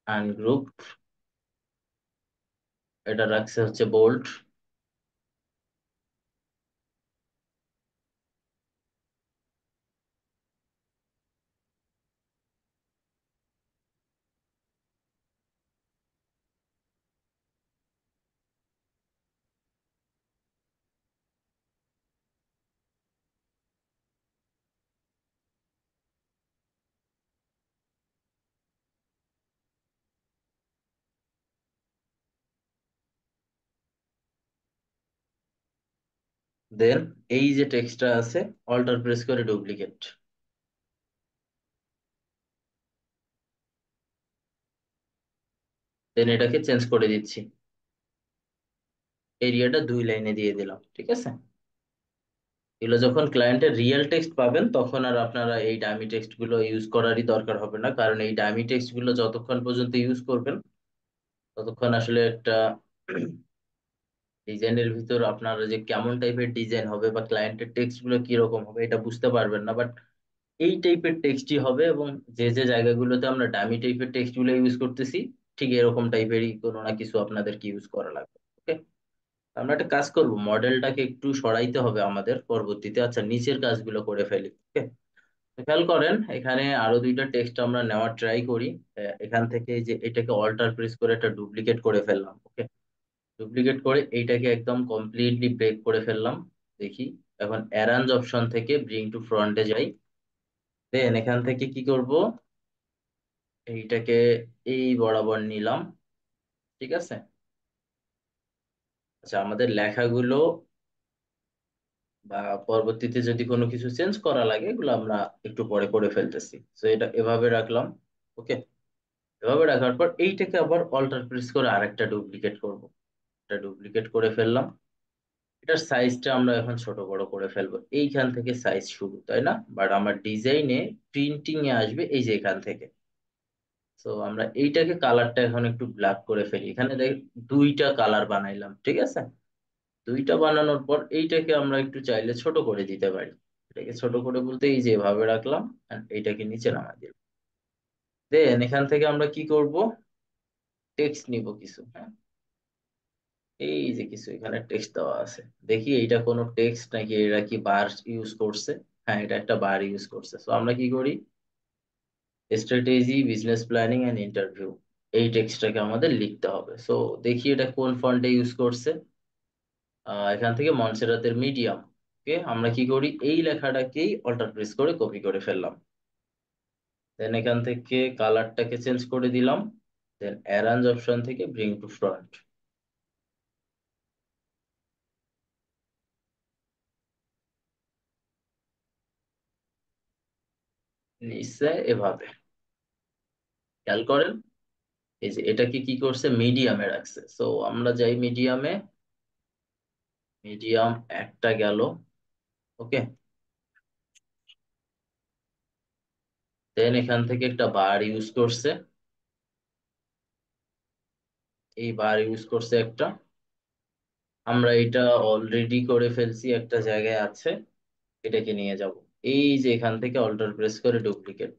আনগ্রুপ, এটা রাখছে হচ্ছে বোল্ড। দেন এই যে টেক্সটটা আছে, অল্টার প্রেস করে ডুপ্লিকেট, দেন এটাকে চেঞ্জ করে দিচ্ছি, এরিয়াটা 2 লাইনে দিয়ে দিলাম, ঠিক আছে। এগুলো যখন ক্লায়েন্টের রিয়েল টেক্সট পাবেন তখন আর আপনারা এই ডামি টেক্সট গুলো ইউজ করারই দরকার হবে না, কারণ এই ডামি টেক্সট গুলো যতক্ষণ পর্যন্ত ইউজ করবেন ততক্ষণ আসলে একটা ডিজাইনের ভিতর আপনারা যে কেমন টাইপের ডিজাইন হবে বা ক্লায়েন্টের টেক্সট গুলো কিরকম হবে এটা বুঝতে পারবেন না। বাট এই টাইপের টেক্সটই হবে, এবং যে যে জায়গাগুলোতে আমরা ডামি টাইপের টেক্সট গুলো ইউজ করতেছি ঠিক এরকম টাইপেরই কোনো না কিছু আপনাদেরকে ইউজ করা লাগবে, ওকে। আমরা একটা কাজ করব, মডেলটাকে একটু সরাইতে হবে আমাদের পরবর্তীতে। আচ্ছা, নিচের কাজগুলো করে ফেলি। ওকে, খেয়াল করেন এখানে আরো দুইটা টেক্সট আমরা নেওয়ার ট্রাই করি। এখান থেকে এই যে এটাকে অল্টার প্রেস করে একটা ডুপ্লিকেট করে ফেললাম। ওকে, ডুপ্লিকেট করে এইটাকে একদম কমপ্লিটলি ব্রেক করে ফেললাম। দেখি, এখন অ্যারেঞ্জ অপশন থেকে ব্রিং টু ফ্রন্টে যাই। দেন এখান থেকে কি করব, এইটাকে এই বরাবর নিলাম। ঠিক আছে। আচ্ছা, আমাদের লেখাগুলো বা পরবর্তীতে যদি কোনো কিছু চেঞ্জ করা লাগে এগুলো আমরা একটু পরে করে ফেলতেছি। তো এটা এভাবে রাখলাম। ওকে, এভাবে রাখার পর এইটাকে আবার অল্টার প্রেস করে আরেকটা ডুপ্লিকেট করব। এটা ডুপ্লিকেট করে ফেললাম। এটার সাইজটা আমরা এখন ছোট বড় করে ফেলবো। এইখান থেকে সাইজ শুরু, তাই না? বাট আমার ডিজাইনে প্রিন্টিং এ আসবে এই যে এখান থেকে। তো আমরা এইটাকে কালারটা এখন একটু ব্ল্যাক করে ফেলি। এখানে দেখ, দুইটা কালার বানাইলাম। ঠিক আছে, দুইটা বানানোর পর এইটাকে আমরা একটু চাইলে ছোট করে দিতে পারি। এটাকে ছোট করে বলতে এই যে এভাবে রাখলাম, and এইটাকে নিচে নামাই দিলাম। দেন এখান থেকে আমরা কি করব, টেক্সট নিব কিছু। হ্যাঁ, এই যে কিছু এখানে টেক্সট দেওয়া আছে। দেখি এইটা কোনো টেক্সট নাকি এরা কি বার ইউজ করছে। হ্যাঁ, এটা একটা বার ইউজ করছে। তো আমরা কি করি, strategy, business planning and interview, এই টেক্সটটাকে আমাদের লিখতে হবে। সো দেখি এটা কোন ফন্টে ইউজ করছে। এখান থেকে মনসেরাতের মিডিয়াম। ওকে, আমরা কি করি, এই লেখাটাকেই অল্টার প্রেস করে কপি করে ফেললাম। দেন এখান থেকে কালারটাকে চেঞ্জ করে দিলাম। দেন অ্যারেঞ্জ অপশন থেকে ব্রিং টু ফ্রন্ট, নিচে এভাবে। খেয়াল করেন এই যে এটাকে কি করছে, মিডিয়ামে রাখছে। সো আমরা যাই মিডিয়ামে, মিডিয়াম একটা গেল। ওকে, দেন এখান থেকে একটা বার ইউজ করছে, এই বার ইউজ করছে একটা। আমরা এটা অলরেডি করে ফেলছি, একটা জায়গায় আছে। এটাকে নিয়ে যাব, এই যে এখান থেকে অল্টার প্রেস করে ডুপ্লিকেট।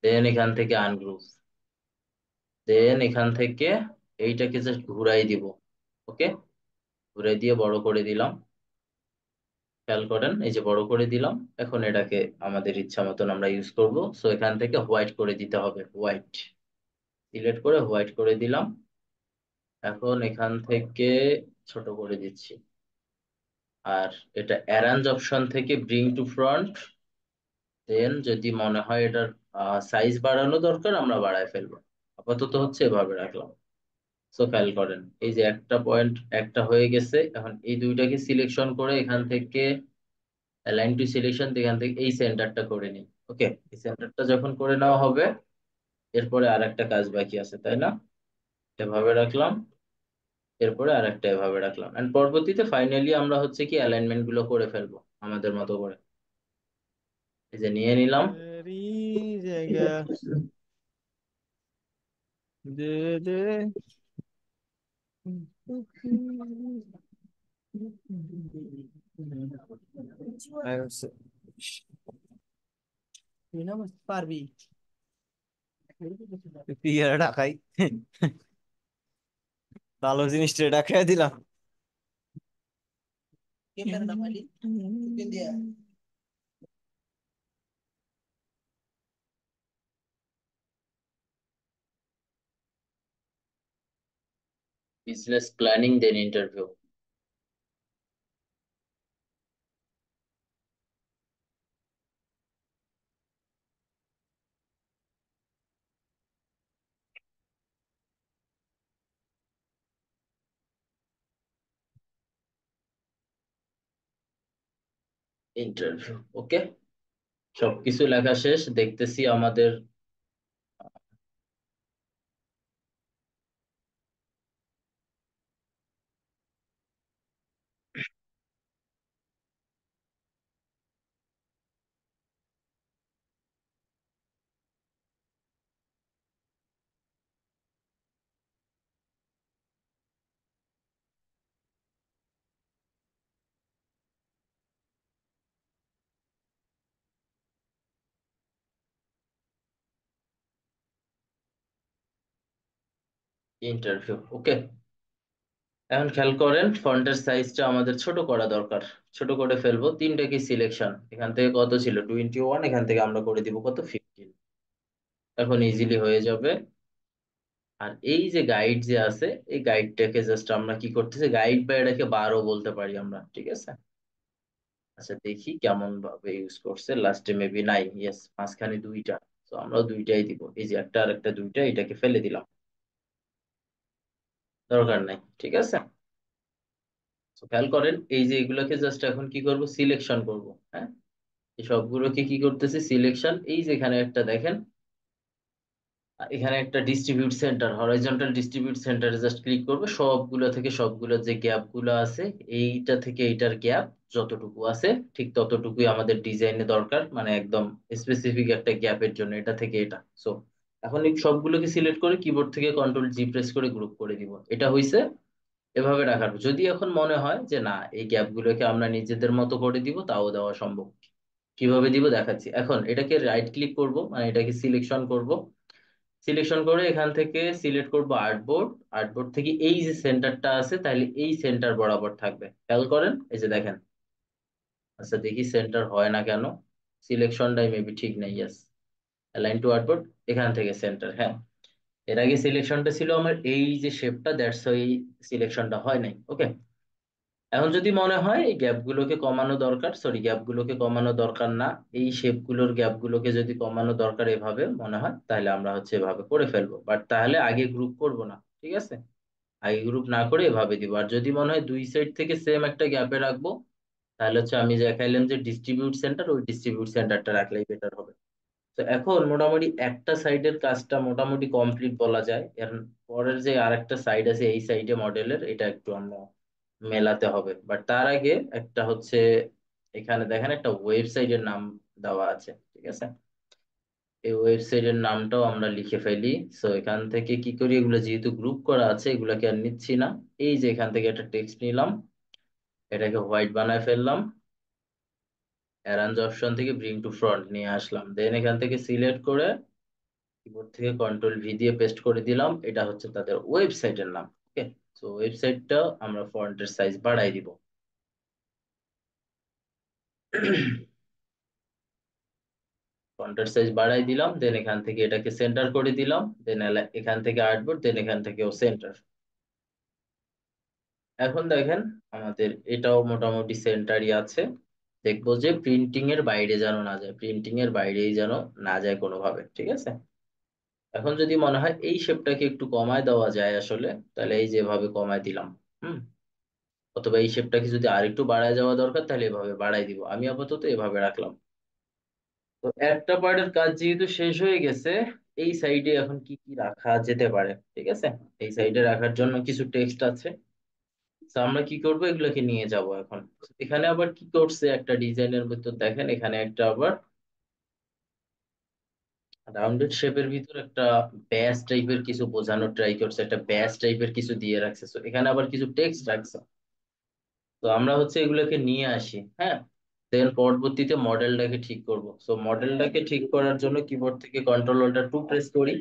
দেন এখান থেকে আনগ্রুপ। দেন এখান থেকে এইটাকে জাস্ট ঘুরাই দিব। ওকে, ঘুরাই দিয়ে বড় করে দিলাম। খেয়াল করেন এই যে বড় করে দিলাম। এখন এটাকে আমাদের ইচ্ছা মতন আমরা ইউজ করব। সো এখান থেকে হোয়াইট করে দিতে হবে, হোয়াইট সিলেক্ট করে হোয়াইট করে দিলাম। এখন এখান থেকে ছোট করে দিচ্ছি। আর এটা অ্যারেঞ্জ অপশন থেকে ব্রিং টু ফ্রন্ট। দেন যদি মনে হয় এটার সাইজ বাড়ানো দরকার আমরা বাড়ায় ফেলবো। আপাতত হচ্ছে এভাবে রাখলাম। সো খেয়াল করেন এই যে একটা পয়েন্ট একটা হয়ে গেছে। এখন এই দুইটাকে সিলেকশন করে এখান থেকে অ্যালাইন টু সিলেকশন, এখান থেকে এই সেন্টারটা করে নিই। ওকে, এই সেন্টারটা যখন করে নেওয়া হবে এরপরে আর একটা কাজ বাকি আছে, তাই না? এভাবে রাখলাম, এরপরে আর একটা এভাবে রাখলাম, এন্ড পরবর্তীতে ফাইনালি আমরা হচ্ছে কি অ্যালাইনমেন্ট গুলো করে ফেলবো আমাদের মতো করে। এই যে নিয়ে নিলাম। তেরি জায়গা দে দে আর তুই না বুঝতে পারবি তুই আর ঢাকাই ভালো জিনিসটা ঢাকাই দিলাম বিজনেস প্ল্যানিং দেন ইন্টারভিউ। ইন্টারভিউ, ওকে, সবকিছু লেখা শেষ। দেখতেছি আমাদের ইন্টারভিউ। ওকে, এখন খেয়াল করেন ফন্টের সাইজটা আমাদের ছোট করা দরকার। ছোট করে ফেলবো। তিনটা কি সিলেকশন, এখান থেকে কত ছিল 21, এখান থেকে আমরা করে দিব কত 15। এখন ইজিলি হয়ে যাবে। আর এই যে গাইড যে আছে, এই গাইডটাকে জাস্ট আমরা কি করতেছি, গাইড বা এটাকে 12 বলতে পারি আমরা, ঠিক আছে। আচ্ছা দেখি কেমন ভাবে ইউজ করছে, লাস্টে মেবি নাই, ইয়েস মাঝখানে দুইটা। তো আমরা দুইটাই দিব, এই যে একটা আর একটা দুইটা, এটাকে ফেলে দিলাম, দরকার নাই, ঠিক আছে। তো খেয়াল করেন এই যে এগুলোকে জাস্ট এখন কি করব, সিলেকশন করব। হ্যাঁ, এই সবগুলোকে কি করতেছি, সিলেকশন। এই যে এখানে একটা দেখেন, এখানে একটা ডিস্ট্রিবিউট সেন্টার, হরাইজন্টাল ডিস্ট্রিবিউট সেন্টারে জাস্ট ক্লিক করবে। সবগুলো থেকে সবগুলো যে গ্যাপ গুলো আছে, এইটা থেকে এইটার গ্যাপ যতটুকু আছে ঠিক ততটুকুই আমাদের ডিজাইনে দরকার, মানে একদম স্পেসিফিক একটা গ্যাপের জন্য এটা থেকে এটা। সো এখন এই সবগুলোকে সিলেক্ট করে কিবোর্ড থেকে কন্ট্রোল জি প্রেস করে গ্রুপ করে দিব। এটা হইছে। এভাবে রাখার যদি এখন মনে হয় যে না, এই গ্যাপ গুলোকে আমরা নিজেদের মতো করে দিব, তাও দেওয়া সম্ভব। কিভাবে দিব দেখাচ্ছি। এখন এটাকে রাইট ক্লিক করব, মানে এটাকে সিলেকশন করব। সিলেকশন করে এখান থেকে সিলেক্ট করব আর্টবোর্ড। আর্টবোর্ড থেকে এই যে সেন্টারটা আছে, তাহলে এই সেন্টার বরাবর থাকবে। খেয়াল করেন এই যে দেখেন। আচ্ছা দেখি সেন্টার হয় না কেন, সিলেকশনটাই মেবি ঠিক নেই। ইয়েস, অ্যালাইন টু আর্টবোর্ড, এখান থেকে সেন্টার। হ্যাঁ, এর আগে সিলেকশনটা ছিল আমার এই যে শেপটা, দ্যাটস ওই সিলেকশনটা হয় নাই। ওকে, এখন যদি মনে হয় এই গ্যাপগুলোকে কমানো দরকার, সরি গ্যাপগুলোকে কমানো দরকার না, এই শেপগুলোর গ্যাপগুলোকে যদি কমানো দরকার এভাবে মনে হয়, তাহলে আমরা হচ্ছে এভাবে করে ফেলবো। বাট তাহলে আগে গ্রুপ করব না, ঠিক আছে। আগে গ্রুপ না করে এভাবে দিব। আর যদি মনে হয় দুই সাইড থেকে সেম একটা গ্যাপে রাখবো, তাহলে হচ্ছে আমি যে দেখাইলাম যে ডিস্ট্রিবিউট সেন্টার, ওই ডিস্ট্রিবিউট সেন্টারটা রাখলেই বেটার হবে। তো এখন মোটামুটি একটা সাইডের কাজটা মোটামুটি কমপ্লিট বলা যায়। এর পরের যে আরেকটা সাইড আছে, এই সাইডে মডেলের, এটা একটু আমরা মেলাতে হবে। বাট তার আগে একটা হচ্ছে, এখানে দেখেন একটা ওয়েবসাইটের নাম দেওয়া আছে, ঠিক আছে। এই ওয়েবসাইটের নামটাও আমরা লিখে ফেলি। সো এখান থেকে কি করি, এগুলো যেহেতু গ্রুপ করা আছে এগুলাকে আর নিচ্ছি না। এই যে এখান থেকে একটা টেক্সট নিলাম, এটাকে হোয়াইট বানায় ফেললাম। অ্যারেঞ্জ অপশন থেকে ব্রিং টু ফ্রন্ট নিয়ে আসলাম। দেন এখান থেকে সিলেক্ট করে কিবোর্ড থেকে কন্ট্রোল ভি দিয়ে পেস্ট করে দিলাম। এটা হচ্ছে তাদের ওয়েবসাইটের নাম। ওকে, তো ওয়েবসাইটটা আমরা ফন্টের সাইজ বাড়াই দিব। ফন্টের সাইজ বাড়াই দিলাম, দেন এখান থেকে এটাকে সেন্টার করে দিলাম। দেন এখান থেকে আর্টবোর্ড, দেন এখান থেকেও সেন্টার। এখন দেখেন আমাদের এটাও মোটামুটি সেন্টারই আছে। দেখবো যে প্রিন্টিং এর বাইরে যেন না যায়, প্রিন্টিং এর বাইরেই যেন না যায় কোনোভাবে, ঠিক আছে। এখন যদি মনে হয় এই শেপটাকে একটু কমায় দেওয়া যায় আসলে, তাহলে এই যেভাবে কমায় দিলাম। হুম, অথবা এই শেপটাকে যদি আর একটু বাড়ায় যাওয়া দরকার, তাহলে এভাবে বাড়াই দিব। আমি আপাতত এভাবে রাখলাম। তো একটা পার্টের কাজ যেহেতু শেষ হয়ে গেছে, এই সাইডে এখন কি কি রাখা যেতে পারে, ঠিক আছে। এই সাইডে রাখার জন্য কিছু টেক্সট আছে। তো আমরা কি করব, এগুলোকে নিয়ে যাব এখন। এখানে আবার কি করছে, একটা ডিজাইনের ভিতর দেখেন, এখানে একটা আবার রাউন্ডেড শেপের ভিতর একটা ব্যাস টাইপের কিছু বোঝানোর ট্রাই করছে, একটা ব্যাস টাইপের কিছু দিয়ে রাখছে। তো এখানে আবার কিছু টেক্সট রাখছে। তো আমরা হচ্ছে এগুলোকে নিয়ে আসি। হ্যাঁ, দেন পরবর্তীতে মডেলটাকে ঠিক করব। সো মডেলটাকে ঠিক করার জন্য কিবোর্ড থেকে কন্ট্রোল অল্টার টু প্রেস করি।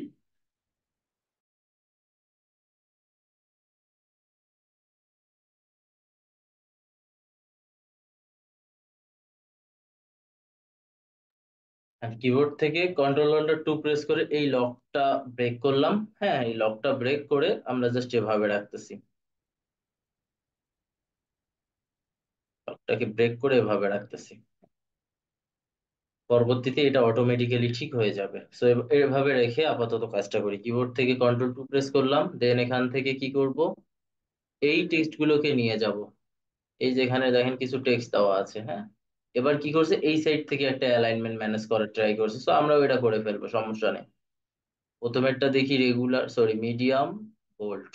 আর কিবোর্ড থেকে কন্ট্রোল অল্টার টু প্রেস করে এই লকটা ব্রেক করলাম। হ্যাঁ, এই লকটা ব্রেক করে আমরা জাস্ট এভাবে রাখতেছি। লকটাকে ব্রেক করে এভাবে রাখতেছি। পরবর্তীতে এটা অটোমেটিক্যালি ঠিক হয়ে যাবে। সো এভাবে রেখে আপাতত কাজটা করি। কিবোর্ড থেকে কন্ট্রোল টু প্রেস করলাম, দেন এখান থেকে কি করব, এই টেক্সট গুলোকে নিয়ে যাব। এই যে এখানে দেখেন কিছু টেক্সট দেওয়া আছে। হ্যাঁ, এবার কি করছে, এই সাইড থেকে একটা অ্যালাইনমেন্ট ম্যানেজ করার ট্রাই করছে। সো আমরাও এটা করে ফেলবো, সমস্যা নেই। প্রথমেরটা দেখি regular, sorry medium, bold.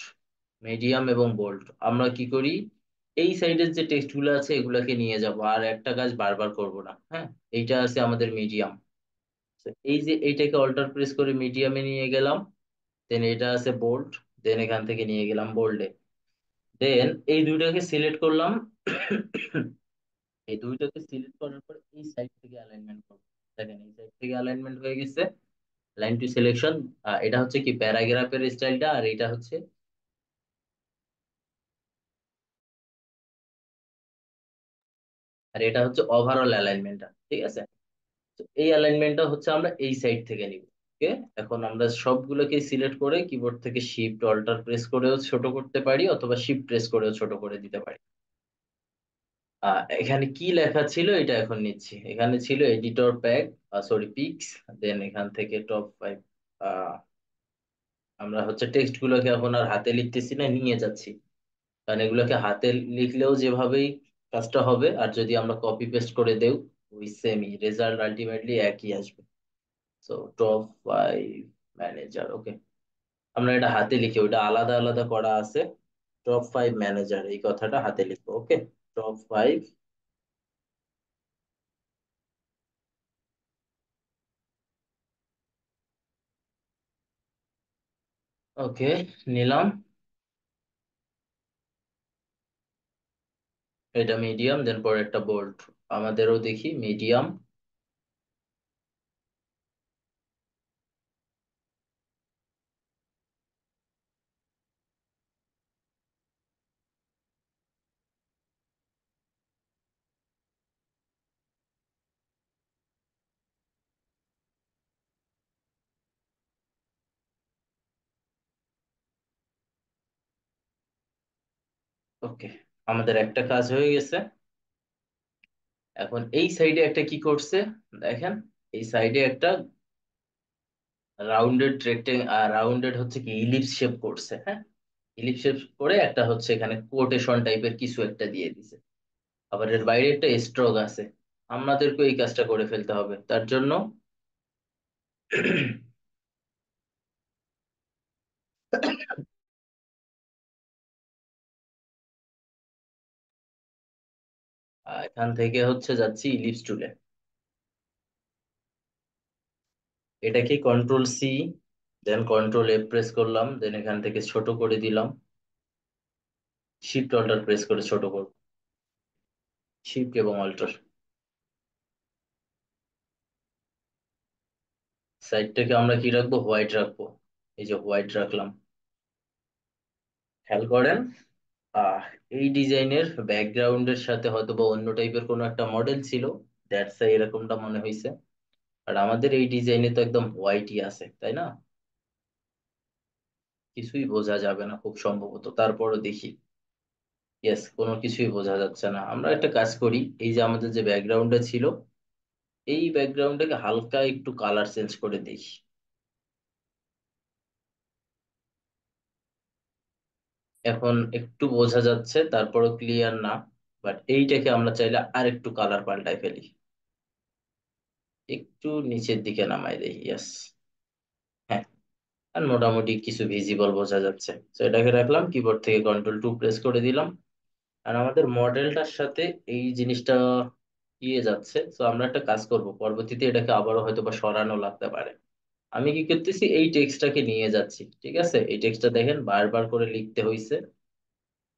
Medium এবং বোল্ড আমরা কি করি, এই সাইডের যে টেক্সট গুলো আছে এগুলাকে নিয়ে যাব, আর একটা কাজ বারবার করব না। হ্যাঁ, এইটা আছে আমাদের মিডিয়াম। এই যে এইটাকে অল্টার প্রেস করে মিডিয়ামে নিয়ে গেলাম। দেন এটা আছে বোল্ড, দেন এখান থেকে নিয়ে গেলাম বোল্ডে। দেন এই দুইটাকে সিলেক্ট করলাম। এই দুইটাকে সিলেক্ট করার পর এই সাইড থেকে অ্যালাইনমেন্ট করব। দেখেন এই সাইড থেকে অ্যালাইনমেন্ট হয়ে গেছে। লাইন টু সিলেকশন, এটা হচ্ছে কি প্যারাগ্রাফের স্টাইলটা, আর এটা হচ্ছে আর এটা হচ্ছে ওভারঅল অ্যালাইনমেন্টটা, ঠিক আছে? তো এই অ্যালাইনমেন্টটা হচ্ছে আমরা এই সাইড থেকে নিব। ওকে, এখন আমরা সবগুলোকে সিলেক্ট করে কিবোর্ড থেকে শিফট অল্টার প্রেস করেও ছোট করতে পারি, অথবা শিফট প্রেস করেও ছোট করে দিতে পারি। এখানে কি লেখা ছিল এটা এখন নিচ্ছি। এখানে ছিল এডিটর প্যাক, সরি পিক্স, দেন এখান থেকে টপ 5। আমরা হচ্ছে টেক্সট গুলোকে এখন আর হাতে লিখতেছি না, নিয়ে যাচ্ছি। কারণ এগুলোকে হাতে লিখলেও যেভাবেই কাজটা হবে, আর যদি আমরা কপি পেস্ট করে দেও ওই সেমই রেজাল্ট আলটিমেটলি একই আসবে। সো টপ 5 ম্যানেজার, ওকে। আমরা এটা হাতে লিখি, ওটা আলাদা আলাদা করা আছে। টপ 5 ম্যানেজার এই কথাটা হাতে লিখবো, ওকে। টপ 5, ওকে, নিলাম। এটা মিডিয়াম, দেন পরে একটা বোল্ড, আমাদেরও দেখি মিডিয়াম। ওকে, আমাদের একটা কাজ হয়ে গেছে। এখন এই সাইডে একটা কি করছে দেখেন, এই সাইডে একটা রাউন্ডেড হচ্ছে কি ইলিপস শেপ করছে, হ্যাঁ। ইলিপস শেপ করে একটা হচ্ছে এখানে কোটেশন টাইপের কিছু একটা দিয়ে দিছে। আবার এর বাইরে একটা স্ট্রোক আছে। আমাদেরকে এই কাজটা করে ফেলতে হবে তার জন্য। এখান থেকে হচ্ছে যাচ্ছি ইলিপস টুলে। এটাকে কন্ট্রোল সি, দেন কন্ট্রোল এফ প্রেস করলাম, দেন এখান থেকে ছোট করে দিলাম। শিফট অল্টার প্রেস করে ছোট করব, শিফট এবং অল্টার। সাইডটাকে আমরা কি রাখবো, হোয়াইট রাখবো। এই যে হোয়াইট রাখলাম, খেয়াল করেন। আহ এই ডিজাইনের ব্যাকগ্রাউন্ডের সাথে হয়তো বা অন্য টাইপের কোনো একটা মডেল ছিল, দ্যাটস এরকমটা মনে হয়েছে। আর আমাদের এই ডিজাইনে তো একদম হোয়াইটই আছে, তাই না? কিছুই বোঝা যাবে না খুব সম্ভবত, তারপরও দেখি। ইয়েস, কোনো কিছুই বোঝা যাচ্ছে না। আমরা একটা কাজ করি, এই যে আমাদের যে ব্যাকগ্রাউন্ডটা ছিল, এই ব্যাকগ্রাউন্ডটাকে হালকা একটু কালার চেঞ্জ করে দেখি। এখন একটু বোঝা যাচ্ছে, তারপরও ক্লিয়ার না। বাট এইটাকে আমরা চাইলে আর একটু কালার পাল্টাই ফেলি, একটু নিচের দিকে নামাই দেই, ইয়েস। হ্যাঁ, আর মোটামুটি কিছু ভিজিবল বোঝা যাচ্ছে। তো এটাকে রাখলাম, কিবোর্ড থেকে কন্ট্রোল 2 প্রেস করে দিলাম। আর আমাদের মডেলটার সাথে এই জিনিসটা ইয়ে যাচ্ছে। তো আমরা একটা কাজ করব, পরবর্তীতে এটাকে আবারও হয়তো বা সরানো লাগতে পারে। আমি কি করতেছি, এই টেক্সটটাকে নিয়ে যাচ্ছি, ঠিক আছে? এই টেক্সটটা দেখেন বারবার করে লিখতে হয়েছে।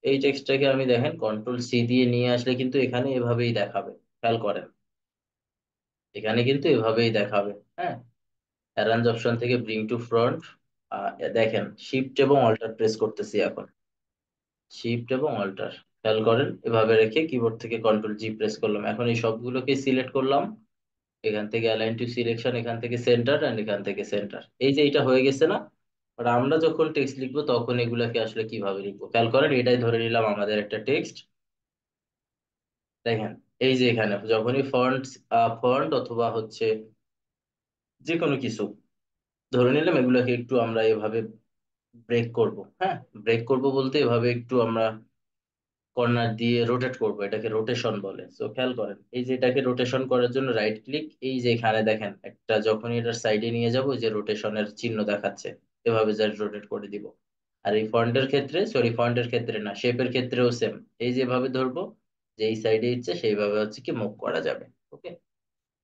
এই টেক্সটটাকে আমি দেখেন কন্ট্রোল সি দিয়ে নিয়ে আসলে কিন্তু এখানে এভাবেই দেখাবে। খেয়াল করেন, এখানে কিন্তু এভাবেই দেখাবে, হ্যাঁ। অ্যারেঞ্জ অপশন থেকে ব্রিং টু ফ্রন্ট, দেখেন শিফট এবং অল্টার প্রেস করতেছি এখন। শিফট এবং অল্টার, খেয়াল করেন, এভাবে রেখে কিবোর্ড থেকে কন্ট্রোল জি প্রেস করলাম। এখন এই সবগুলোকে সিলেক্ট করলাম, এখান থেকে অ্যালাইন টু সিলেকশন, এখান থেকে সেন্টার, এন্ড এখান থেকে সেন্টার। এই যে এটা হয়ে গেছে না? আর আমরা যখন টেক্সট লিখবো তখন এগুলাকে আসলে কিভাবে লিখবো, খেয়াল করেন। এটাই ধরে নিলাম আমাদের একটা টেক্সট। দেখেন, এই যে এখানে যখনই ফন্ট ফন্ট অথবা হচ্ছে যে কোনো কিছু ধরে নিলাম, এগুলোকে একটু আমরা এভাবে ব্রেক করব, হ্যাঁ। ব্রেক করব বলতে এভাবে একটু আমরা কর্নার দিয়ে রোটেট করব, এটাকে রোটেশন বলে। তো খেয়াল করেন, এই যে এটাকে রোটেশন করার জন্য রাইট ক্লিক, এই যে এখানে দেখেন একটা, যখনই এটার সাইডে নিয়ে যাব যে রোটেশনের চিহ্ন দেখাচ্ছে, এভাবে জাস্ট রোটেট করে দিব। আর এই ফন্টের ক্ষেত্রে, সরি ফন্টের ক্ষেত্রে না, শেপের ক্ষেত্রেও সেম, এই যেভাবে ধরবো, যে এই সাইডে ইচ্ছে সেইভাবে হচ্ছে কি মুভ করা যাবে, ওকে।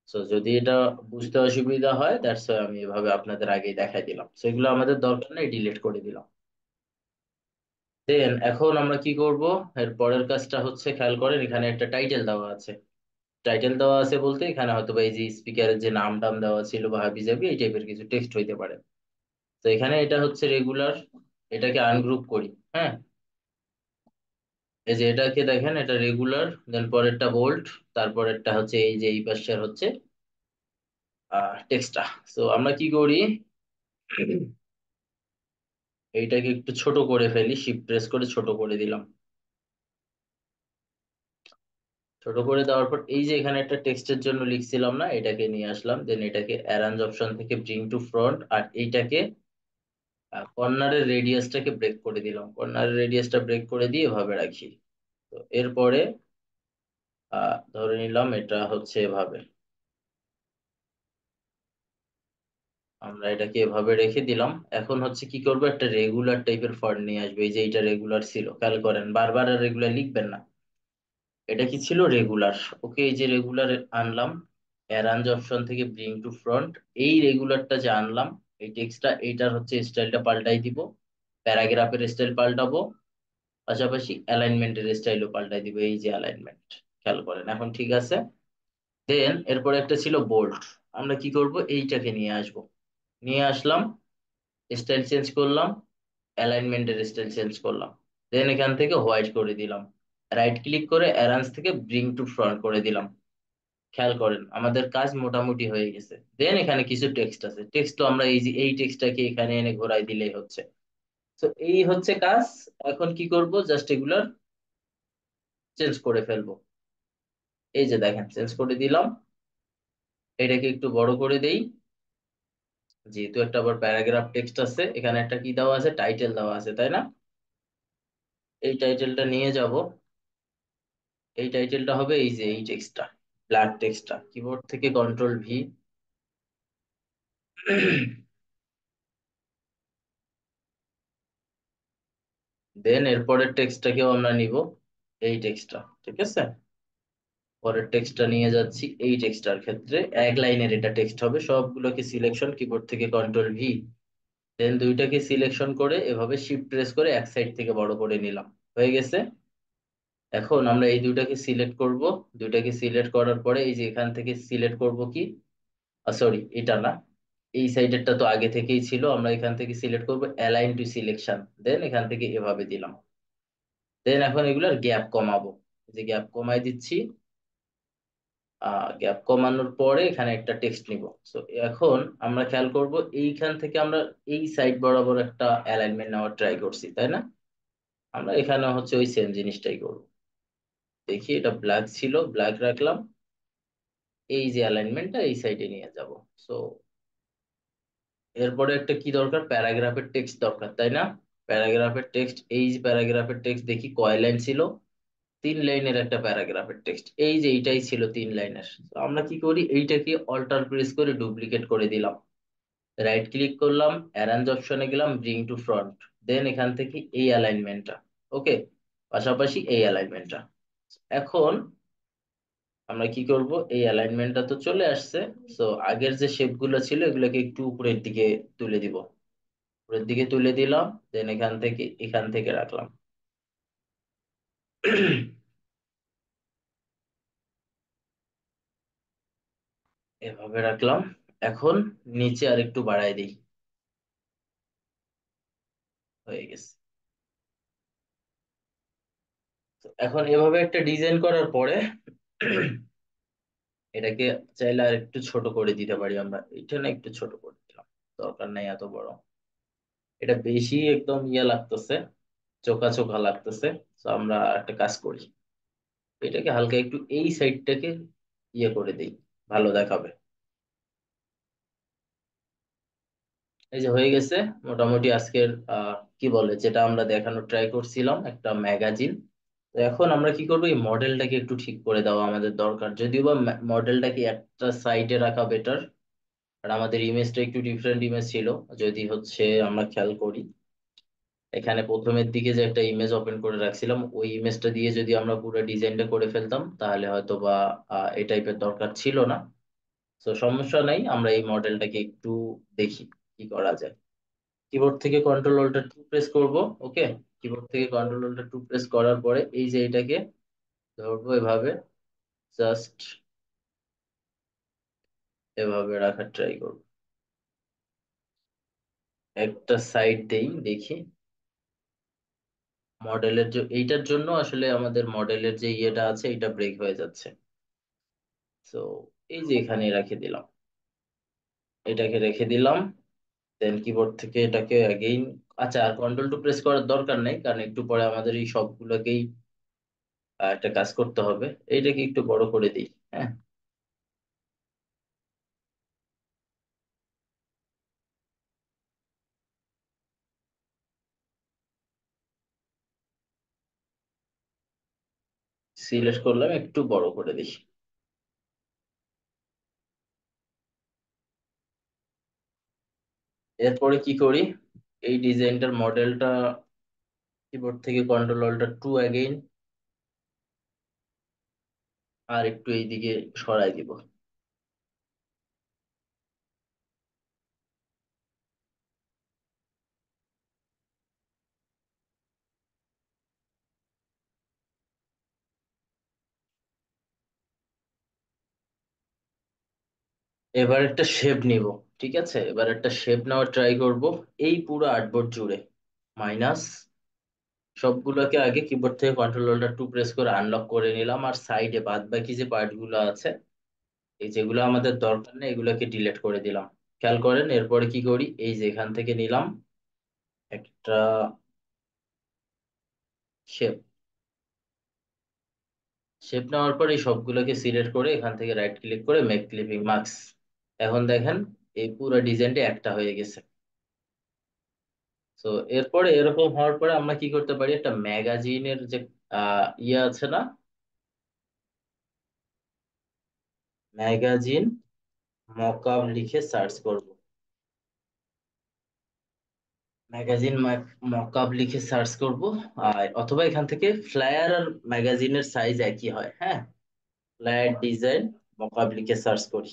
সো যদি এটা বুঝতে অসুবিধা হয়, দ্যাটস আমি এভাবে আপনাদের আগেই দেখাই দিলাম। সেগুলো আমাদের দরকার নেই, ডিলিট করে দিলাম। দেন এখন আমরা কি করব, এর পরের কাজটা হচ্ছে, খেয়াল করেন এখানে একটা টাইটেল দেওয়া আছে। টাইটেল দেওয়া আছে বলতে এখানে হয়তো বা এই যে স্পিকারের যে নাম টাম দেওয়া ছিল বা হাবি জাবি এই টাইপের কিছু টেক্সট হইতে পারে। তো এখানে এটা হচ্ছে রেগুলার, এটাকে আনগ্রুপ করি, হ্যাঁ। এই যে এটাকে দেখেন, এটা রেগুলার, দেন পরেরটা বোল্ট, তারপরেরটা হচ্ছে এই যে এই পাশের হচ্ছে টেক্সটটা। সো আমরা কি করি, এইটাকে একটু ছোট করে ফেলি, শিফট প্রেস করে ছোট করে দিলাম। ছোট করে দেওয়ার পর এই যে এখানে একটা টেক্সটের জন্য লিখছিলাম না, এটাকে নিয়ে আসলাম, দেন এটাকে অ্যারেঞ্জ অপশন থেকে ব্রিং টু ফ্রন্ট, আর এইটাকে কর্নারের রেডিয়াসটাকে ব্রেক করে দিলাম, কর্নারের রেডিয়াসটা ব্রেক করে দিয়ে এভাবে রাখি। তো এরপরে ধরে নিলাম এটা হচ্ছে এভাবে, আমরা এটাকে এভাবে রেখে দিলাম। এখন হচ্ছে কি করবো, একটা রেগুলার টাইপের ফন্ট নিয়ে আসবে। এই যে এইটা রেগুলার ছিল, খেয়াল করেন, বারবার আর রেগুলার লিখবেন না। এটা কি ছিল, রেগুলার। ওকে, এই যে রেগুলার আনলাম, অ্যারেঞ্জ অপশন থেকে ব্রিং টু ফ্রন্ট, এই রেগুলারটা যে আনলাম, এই টেক্সটটা, এইটার হচ্ছে স্টাইলটা পাল্টাই দিব, প্যারাগ্রাফের স্টাইল পাল্টাবো, পাশাপাশি অ্যালাইনমেন্টের স্টাইলও পাল্টাই দিব। এই যে অ্যালাইনমেন্ট, খেয়াল করেন, এখন ঠিক আছে। দেন এরপরে একটা ছিল বোল্ড, আমরা কি করব, এইটাকে নিয়ে আসব, নিয়ে আসলাম, স্টাইল চেঞ্জ করলাম, অ্যালাইনমেন্টের স্টাইল চেঞ্জ করলাম, দেন এখান থেকে হোয়াইট করে দিলাম, রাইট ক্লিক করে অ্যারেঞ্জ থেকে ব্রিং টু ফ্রন্ট করে দিলাম। খেয়াল করেন আমাদের কাজ মোটামুটি হয়ে গেছে। দেন এখানে কিছু টেক্সট আছে, টেক্সট তো আমরা এই যে এই টেক্সটটাকে এখানে এনে ঘোরাই দিলেই হচ্ছে। তো এই হচ্ছে কাজ। এখন কি করব, জাস্ট এগুলার চেঞ্জ করে ফেলবো। এই যে দেখেন, চেঞ্জ করে দিলাম, এটাকে একটু বড় করে দেই, যেহেতু একটা আবার প্যারাগ্রাফ টেক্সট আছে, এখানে একটা কি দেওয়া আছে, টাইটেল দেওয়া আছে, তাই না? এই টাইটেলটা নিয়ে যাব, এই টাইটেলটা হবে এই যে এই টেক্সটটা, ব্ল্যাক টেক্সটটা, কিবোর্ড থেকে কন্ট্রোল ভি। দেন এরপরের টেক্সটটাকেও আমরা নিব, এই টেক্সটটা, ঠিক আছে। পরের টেক্সটটা নিয়ে যাচ্ছি, এই টেক্সটটার ক্ষেত্রে এক লাইনের এটা টেক্সট হবে, সবগুলোকে সিলেকশন, কিবোর্ড থেকে কন্ট্রোল ভি, দেন দুইটাকে সিলেকশন করে এভাবে শিফট প্রেস করে এক সাইড থেকে বড় করে নিলাম, হয়ে গেছে। এখন আমরা এই দুইটাকে সিলেক্ট করব, দুইটাকে সিলেক্ট করার পরে এই যে এখান থেকে সিলেক্ট করব কি, সরি এটা না, এই সাইডেরটা তো আগে থেকেই ছিল, আমরা এখান থেকে সিলেক্ট করব অ্যালাইন টু সিলেকশন, দেন এখান থেকে এভাবে দিলাম। দেন এখন এগুলার গ্যাপ কমাবো, এই যে গ্যাপ কমাই দিচ্ছি। গ্যাপ কমানোর পরে এখানে একটা টেক্সট নিব। সো এখন আমরা খেয়াল করব, এইখান থেকে আমরা এই সাইড বরাবর একটা অ্যালাইনমেন্ট নেওয়ার ট্রাই করছি, তাই না? আমরা এখানে হচ্ছে ওই সেম জিনিসটাই করব। দেখি, এটা ব্ল্যাক ছিল, ব্ল্যাক রাখলাম, এই যে অ্যালাইনমেন্টটা এই সাইডে নিয়ে যাব। সো এরপরে একটা কি দরকার, প্যারাগ্রাফের টেক্সট দরকার, তাই না? প্যারাগ্রাফের টেক্সট, এই যে প্যারাগ্রাফের টেক্সট দেখি কয় লাইন ছিল, 3 লাইনের একটা প্যারাগ্রাফের টেক্সট, এই যে এইটাই ছিল 3 লাইনের। তো আমরা কি করি, এইটাকে অল্টার প্রেস করে ডুপ্লিকেট করে দিলাম, রাইট ক্লিক করলাম, অ্যারেঞ্জ অপশনে গেলাম, ব্রিং টু ফ্রন্ট, দেন এখান থেকে এই অ্যালাইনমেন্টটা, ওকে, পাশাপাশি এই অ্যালাইনমেন্টটা। এখন আমরা কি করব, এই অ্যালাইনমেন্টটা তো চলে আসছে। সো আগের যে শেপ গুলো ছিল এগুলোকে একটু উপরের দিকে তুলে দিব, উপরের দিকে তুলে দিলাম, দেন এখান থেকে রাখলাম। এভাবে রাখলাম। এখন নিচে আর একটু বাড়াই দিই, হয়ে গেছে। তো এখন এভাবে একটা ডিজাইন করার পরে এটাকে চাইলে আর একটু ছোট করে দিতে পারি আমরা, এটা না একটু ছোট করে দিলাম, দরকার নাই এত বড়, এটা বেশি একদম ইয়ে লাগতেছে, চোখা চোখা লাগতেছে। তো আমরা একটা কাজ করি, এটাকে হালকা একটু এই সাইডটাকে ইয়ে করে দেই, ভালো দেখাবে। এই যে হয়ে গেছে মোটামুটি আজকের কি বলে, যেটা আমরা দেখানোর ট্রাই করছিলাম, একটা ম্যাগাজিন। তো এখন আমরা কি করবো, এই মডেলটাকে একটু ঠিক করে দেওয়া আমাদের দরকার, যদিও বা মডেলটাকে একটা সাইডে রাখা বেটার, আর আমাদের ইমেজটা একটু ডিফারেন্ট ইমেজ ছিল। যদি হচ্ছে আমরা খেয়াল করি, এখানে প্রথমের দিকে যে একটা ইমেজ ওপেন করে রাখছিলাম, ওই ইমেজটা দিয়ে যদি আমরা পুরো ডিজাইনটা করে ফেলতাম, তাহলে হয়তো বা এই টাইপের দরকার ছিল না। তো সমস্যা নাই, আমরা এই মডেলটাকে একটু দেখি কি করা যায়। কিবোর্ড থেকে কন্ট্রোল অল্টার টু প্রেস করব, ওকে। কিবোর্ড থেকে কন্ট্রোল অল্টার টু প্রেস করার পরে এই যে এটাকে ধরবো এভাবে, জাস্ট এভাবে রাখার ট্রাই করব, একটা সাইড দেই দেখি। মডেলের এইটার জন্য আসলে আমাদের মডেলের যে ইয়েটা আছে এটা ব্রেক হয়ে যাচ্ছে। তো এই যে এখানে রেখে দিলাম, এটাকে রেখে দিলাম। দেন কিবোর্ড থেকে এটাকে অ্যাগেইন, আচ্ছা আর কন্ট্রোল টু প্রেস করার দরকার নেই, কারণ একটু পরে আমাদের এই সবগুলোকেই একটা কাজ করতে হবে। এইটাকে একটু বড় করে দিই। হ্যাঁ, সিলেক্ট করলাম, একটু বড় করে দিই। এরপরে কি করি, এই ডিজাইনটার মডেলটা কিবোর্ড থেকে কন্ট্রোল অল্টার টু অ্যাগেইন, আর একটু এইদিকে সরাই দিব। এবার একটা শেপ নিব। ঠিক আছে, এবার একটা শেপ নেওয়ার ট্রাই করব। এই পুরো আর্টবোর্ড জুড়ে মাইনাস, সবগুলোকে আগে কিবোর্ড থেকে কন্ট্রোল অল্টার টু প্রেস করে আনলক করে নিলাম, আর সাইডে বাদ বাকি যে পার্ট গুলো আছে, এই যেগুলো আমাদের দরকার নেই এগুলোকে ডিলিট করে দিলাম। খেয়াল করেন এরপরে কি করি, এই যে এখান থেকে নিলাম একটা শেপ। শেপ নেওয়ার পর এই সবগুলোকে সিলেক্ট করে এখান থেকে রাইট ক্লিক করে মেক ক্লিপিং মার্কস। এখন দেখেন এই পুরো ডিজাইনটা একটা হয়ে গেছে। তো এরপরে এরকম হওয়ার পরে আমরা কি করতে পারি, একটা ম্যাগাজিনের যে ইয়ে আছে না, ম্যাগাজিন মকআপ লিখে সার্চ করব। ম্যাগাজিন মকআপ লিখে সার্চ করব, আর অথবা এখান থেকে ফ্লায়ার আর ম্যাগাজিনের সাইজ একই হয়। হ্যাঁ, ফ্লায়ার ডিজাইন মকআপ লিখে সার্চ করি,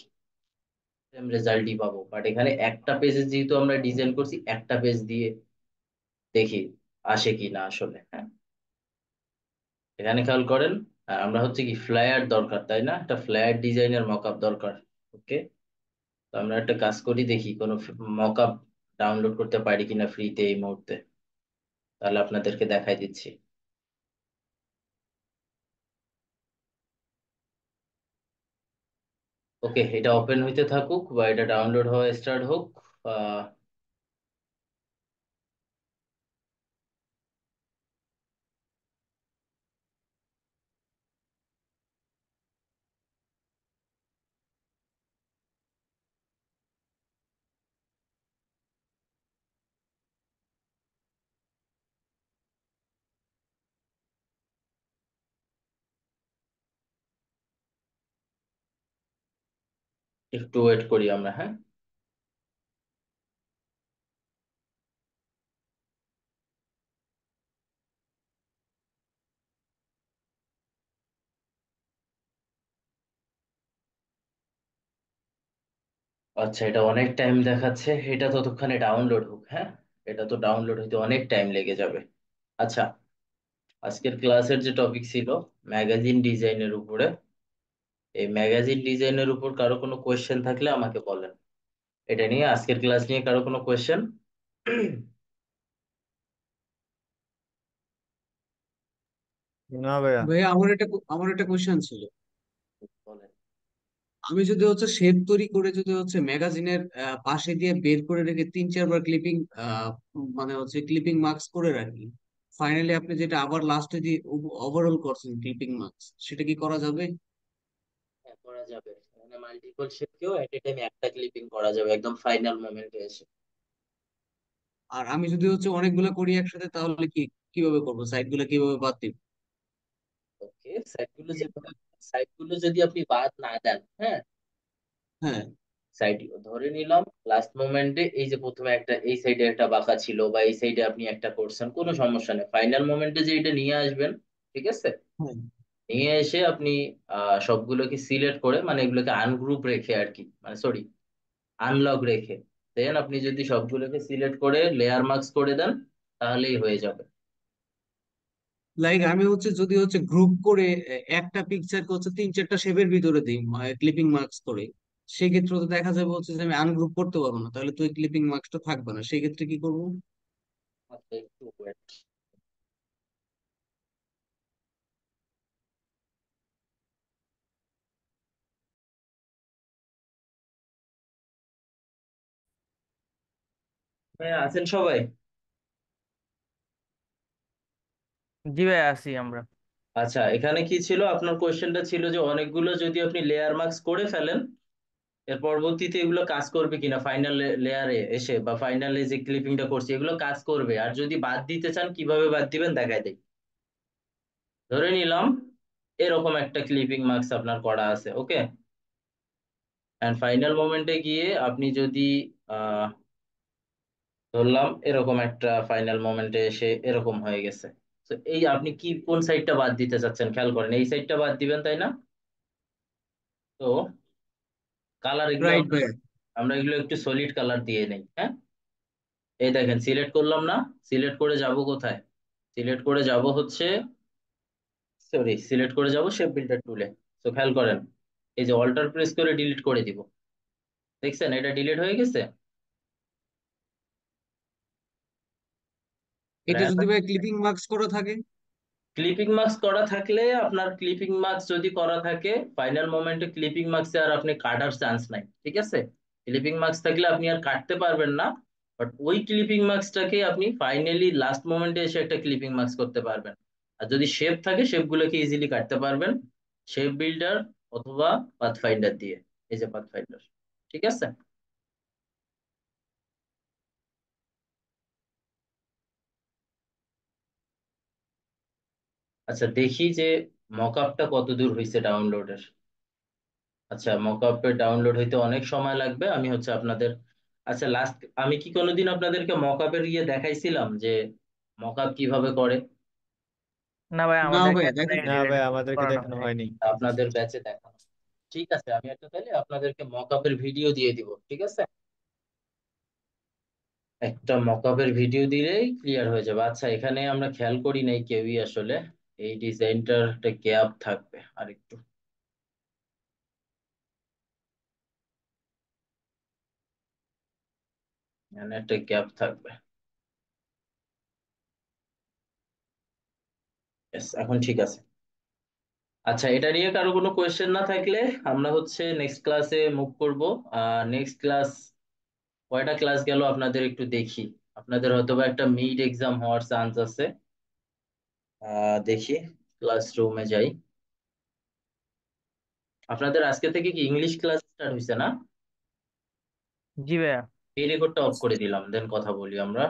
সেম রেজাল্টই পাবো। বাট এখানে একটা পেজে যেহেতু আমরা ডিজাইন করছি, একটা পেজ দিয়ে দেখি আসে কি না আসলে। হ্যাঁ, এখানে খেয়াল করেন, আমরা হচ্ছে কি ফ্লায়ার দরকার, তাই না? একটা ফ্লায়ার ডিজাইনের মকআপ দরকার। ওকে, তো আমরা একটা কাজ করি, দেখি কোনো মকআপ ডাউনলোড করতে পারি কিনা ফ্রিতে এই মুহূর্তে, তাহলে আপনাদেরকে দেখাই দিচ্ছি। ওকে, এটা ওপেন হইতে থাকুক বা এটা ডাউনলোড হওয়া স্টার্ট হোক। আহ, একটু ওয়েট করি আমরা। হ্যাঁ, আচ্ছা এটা অনেক টাইম দেখাচ্ছে, এটা ততক্ষণে ডাউনলোড হোক। হ্যাঁ, এটা তো ডাউনলোড হইতে অনেক টাইম লেগে যাবে। আচ্ছা, আজকের ক্লাসের যে টপিক ছিল ম্যাগাজিন ডিজাইনের উপরে, এই ম্যাগাজিন ডিজাইনের উপর কারো কোনো কোয়েশ্চেন থাকলে আমাকে বলেন। এটা নিয়ে আজকের ক্লাস নিয়ে কারো কোনো কোয়েশ্চেন? না ভাইয়া। ভাইয়া আমার একটা কোশ্চেন ছিল। বলেন। আমি যদি হচ্ছে শেপ তৈরি করে যদি হচ্ছে ম্যাগাজিনের পাশে দিয়ে বের করে রেখে 3-4 বার ক্লিপিং মানে হচ্ছে ক্লিপিং মার্কস করে রাখি, ফাইনালি আপনি যেটা আবার লাস্টে দিয়ে ওভারঅল করছেন ক্লিপিং মার্কস, সেটা কি করা যাবে? হ্যাঁ, করা যাবে। মানে মাল্টিপল শেপকেও এট এ টাইম একটা ক্লিপিং করা যাবে একদম ফাইনাল মোমেন্টে এসে। আর আমি যদি হচ্ছে অনেকগুলো করি একসাথে, তাহলে কিভাবে করবো, সাইড গুলো কিভাবে বাদ দিব? ওকে, সাইড গুলো যদি আপনি বাদ না দেন, হ্যাঁ, হ্যাঁ, সাইড ধরে নিলাম লাস্ট মোমেন্টে এই যে প্রথমে একটা এই সাইডে একটা বাঁকা ছিল বা এই সাইডে আপনি একটা করছেন, কোনো সমস্যা নেই, ফাইনাল মোমেন্টে যে এটা নিয়ে আসবেন। ঠিক আছে, হ্যাঁ। নিয়ে এসে আপনি সবগুলোকে সিলেক্ট করে, মানে এগুলোকে আনগ্রুপ রেখে আর কি, মানে সরি আনলক রেখে, দেন আপনি যদি সবগুলোকে সিলেক্ট করে লেয়ার মার্কস করে দেন, তাহলেই হয়ে যাবে। লাইক আমি হচ্ছে যদি হচ্ছে গ্রুপ করে একটা পিকচারকে হচ্ছে 3-4টা শেপের ভিতরে দিই ক্লিপিং মার্কস করে, সেক্ষেত্রে তো দেখা যাবে হচ্ছে যে আমি আনগ্রুপ করতে পারবো না, তাহলে তো ওই ক্লিপিং মার্কসটা থাকবে না, সেক্ষেত্রে কি করবো? আচ্ছা একটু wait। হ্যাঁ, আছেন সবাই? জি ভাই, আছি আমরা। আচ্ছা, এখানে কি ছিল, আপনার কোয়েশ্চেনটা ছিল যে অনেকগুলো যদি আপনি লেয়ার মার্কস করে ফেলেন, এর পরবর্তীতে এগুলো কাজ করবে কিনা ফাইনাল লেয়ারে এসে, বা ফাইনালে যে ক্লিপিংটা করছি এগুলো কাজ করবে, আর যদি বাদ দিতে চান কিভাবে বাদ দিবেন দেখাই দেই। ধরে নিলাম এরকম একটা ক্লিপিং মার্কস আপনার করা আছে, ওকে। এন্ড ফাইনাল মোমেন্টে গিয়ে আপনি যদি আহ ধরলাম এরকম একটা ফাইনাল মোমেন্টে এসে এরকম হয়ে গেছে, তো এই আপনি কি কোন সাইডটা বাদ দিতে চাচ্ছেন, খেয়াল করেন, এই সাইডটা বাদ দিবেন তাই না? তো কালার এগুলো রাইট আমরা ভাইয়া। আমরা এগুলো একটু সলিড কালার দিয়ে নেই, হ্যাঁ। এই দেখেন সিলেক্ট করলাম না, সিলেক্ট করে যাব কোথায়, সিলেক্ট করে যাব হচ্ছে, সরি, সিলেক্ট করে যাব শেপ বিল্ডার টুলে। তো খেয়াল করেন, এই যে অল্টার প্রেস করে ডিলিট করে দিব, দেখছেন এটা ডিলিট হয়ে গেছে। এটা যদি ভাই ক্লিপিং মার্কস করা থাকে? ক্লিপিং মার্কস করা থাকলে, আপনার ক্লিপিং মার্কস যদি করা থাকে ফাইনাল মোমেন্টে ক্লিপিং মার্কসে আর আপনি কাটার চান্স নাই, ঠিক আছে। ক্লিপিং মার্কস থাকলে আপনি আর কাটতে পারবেন না, বাট ওই ক্লিপিং মার্কসটাকে আপনি ফাইনালি লাস্ট মোমেন্টে এসে একটা ক্লিপিং মার্কস করতে পারবেন। আর যদি শেপ থাকে শেপগুলোকে ইজিলি কাটতে পারবেন শেপ বিল্ডার অথবা পাথফাইন্ডার দিয়ে, এই যে পাথফাইন্ডার, ঠিক আছে। আচ্ছা, দেখি যে মকআপটা কত দূর হয়েছে ডাউনলোডের। আচ্ছা, মকআপের ডাউনলোড হইতে অনেক সময় লাগবে, আমি হচ্ছে আপনাদের, আচ্ছা লাস্ট, আমি কি কোনোদিন আপনাদেরকে মকআপের ইয়ে দেখাইছিলাম যে মকআপ কিভাবে করে? না ভাই, না আমাদেরকে ভাইয়া আসলে দেখেন। না ভাই, রিলেটেড আমাদেরকে করানো দেখানো হয়নি। হয়নি। আপনাদের ব্যাচে দেখানো, ঠিক আছে, আমি একটা তাহলে আপনাদেরকে মকআপের ভিডিও দিয়ে দিব, ঠিক আছে। একটা মকআপের ভিডিও দিলেই ক্লিয়ার হয়ে যাবে। আচ্ছা, এখানে আমরা খেয়াল করি নাই কেউই আসলে, এই ডিজাইনটার একটা গ্যাপ থাকবে আর একটু, এখানে একটা গ্যাপ থাকবে। Yes, এখন ঠিক আছে। আচ্ছা, এটা নিয়ে কারো কোনো কোয়েশ্চেন না থাকলে আমরা হচ্ছে নেক্সট ক্লাসে মুভ করব। নেক্সট ক্লাস, কয়টা ক্লাস গেল আপনাদের একটু দেখি। আপনাদের হয়তোবা একটা মিড এক্সাম হওয়ার চান্স আছে। দেখি, ক্লাসরুমে যাই। আপনাদের আজকে থেকে কি ইংলিশ ক্লাস স্টার্ট হয়েছে না? জি ভাইয়া। এই রেকর্ডটা অফ করে দিলাম, দেন কথা বলি আমরা।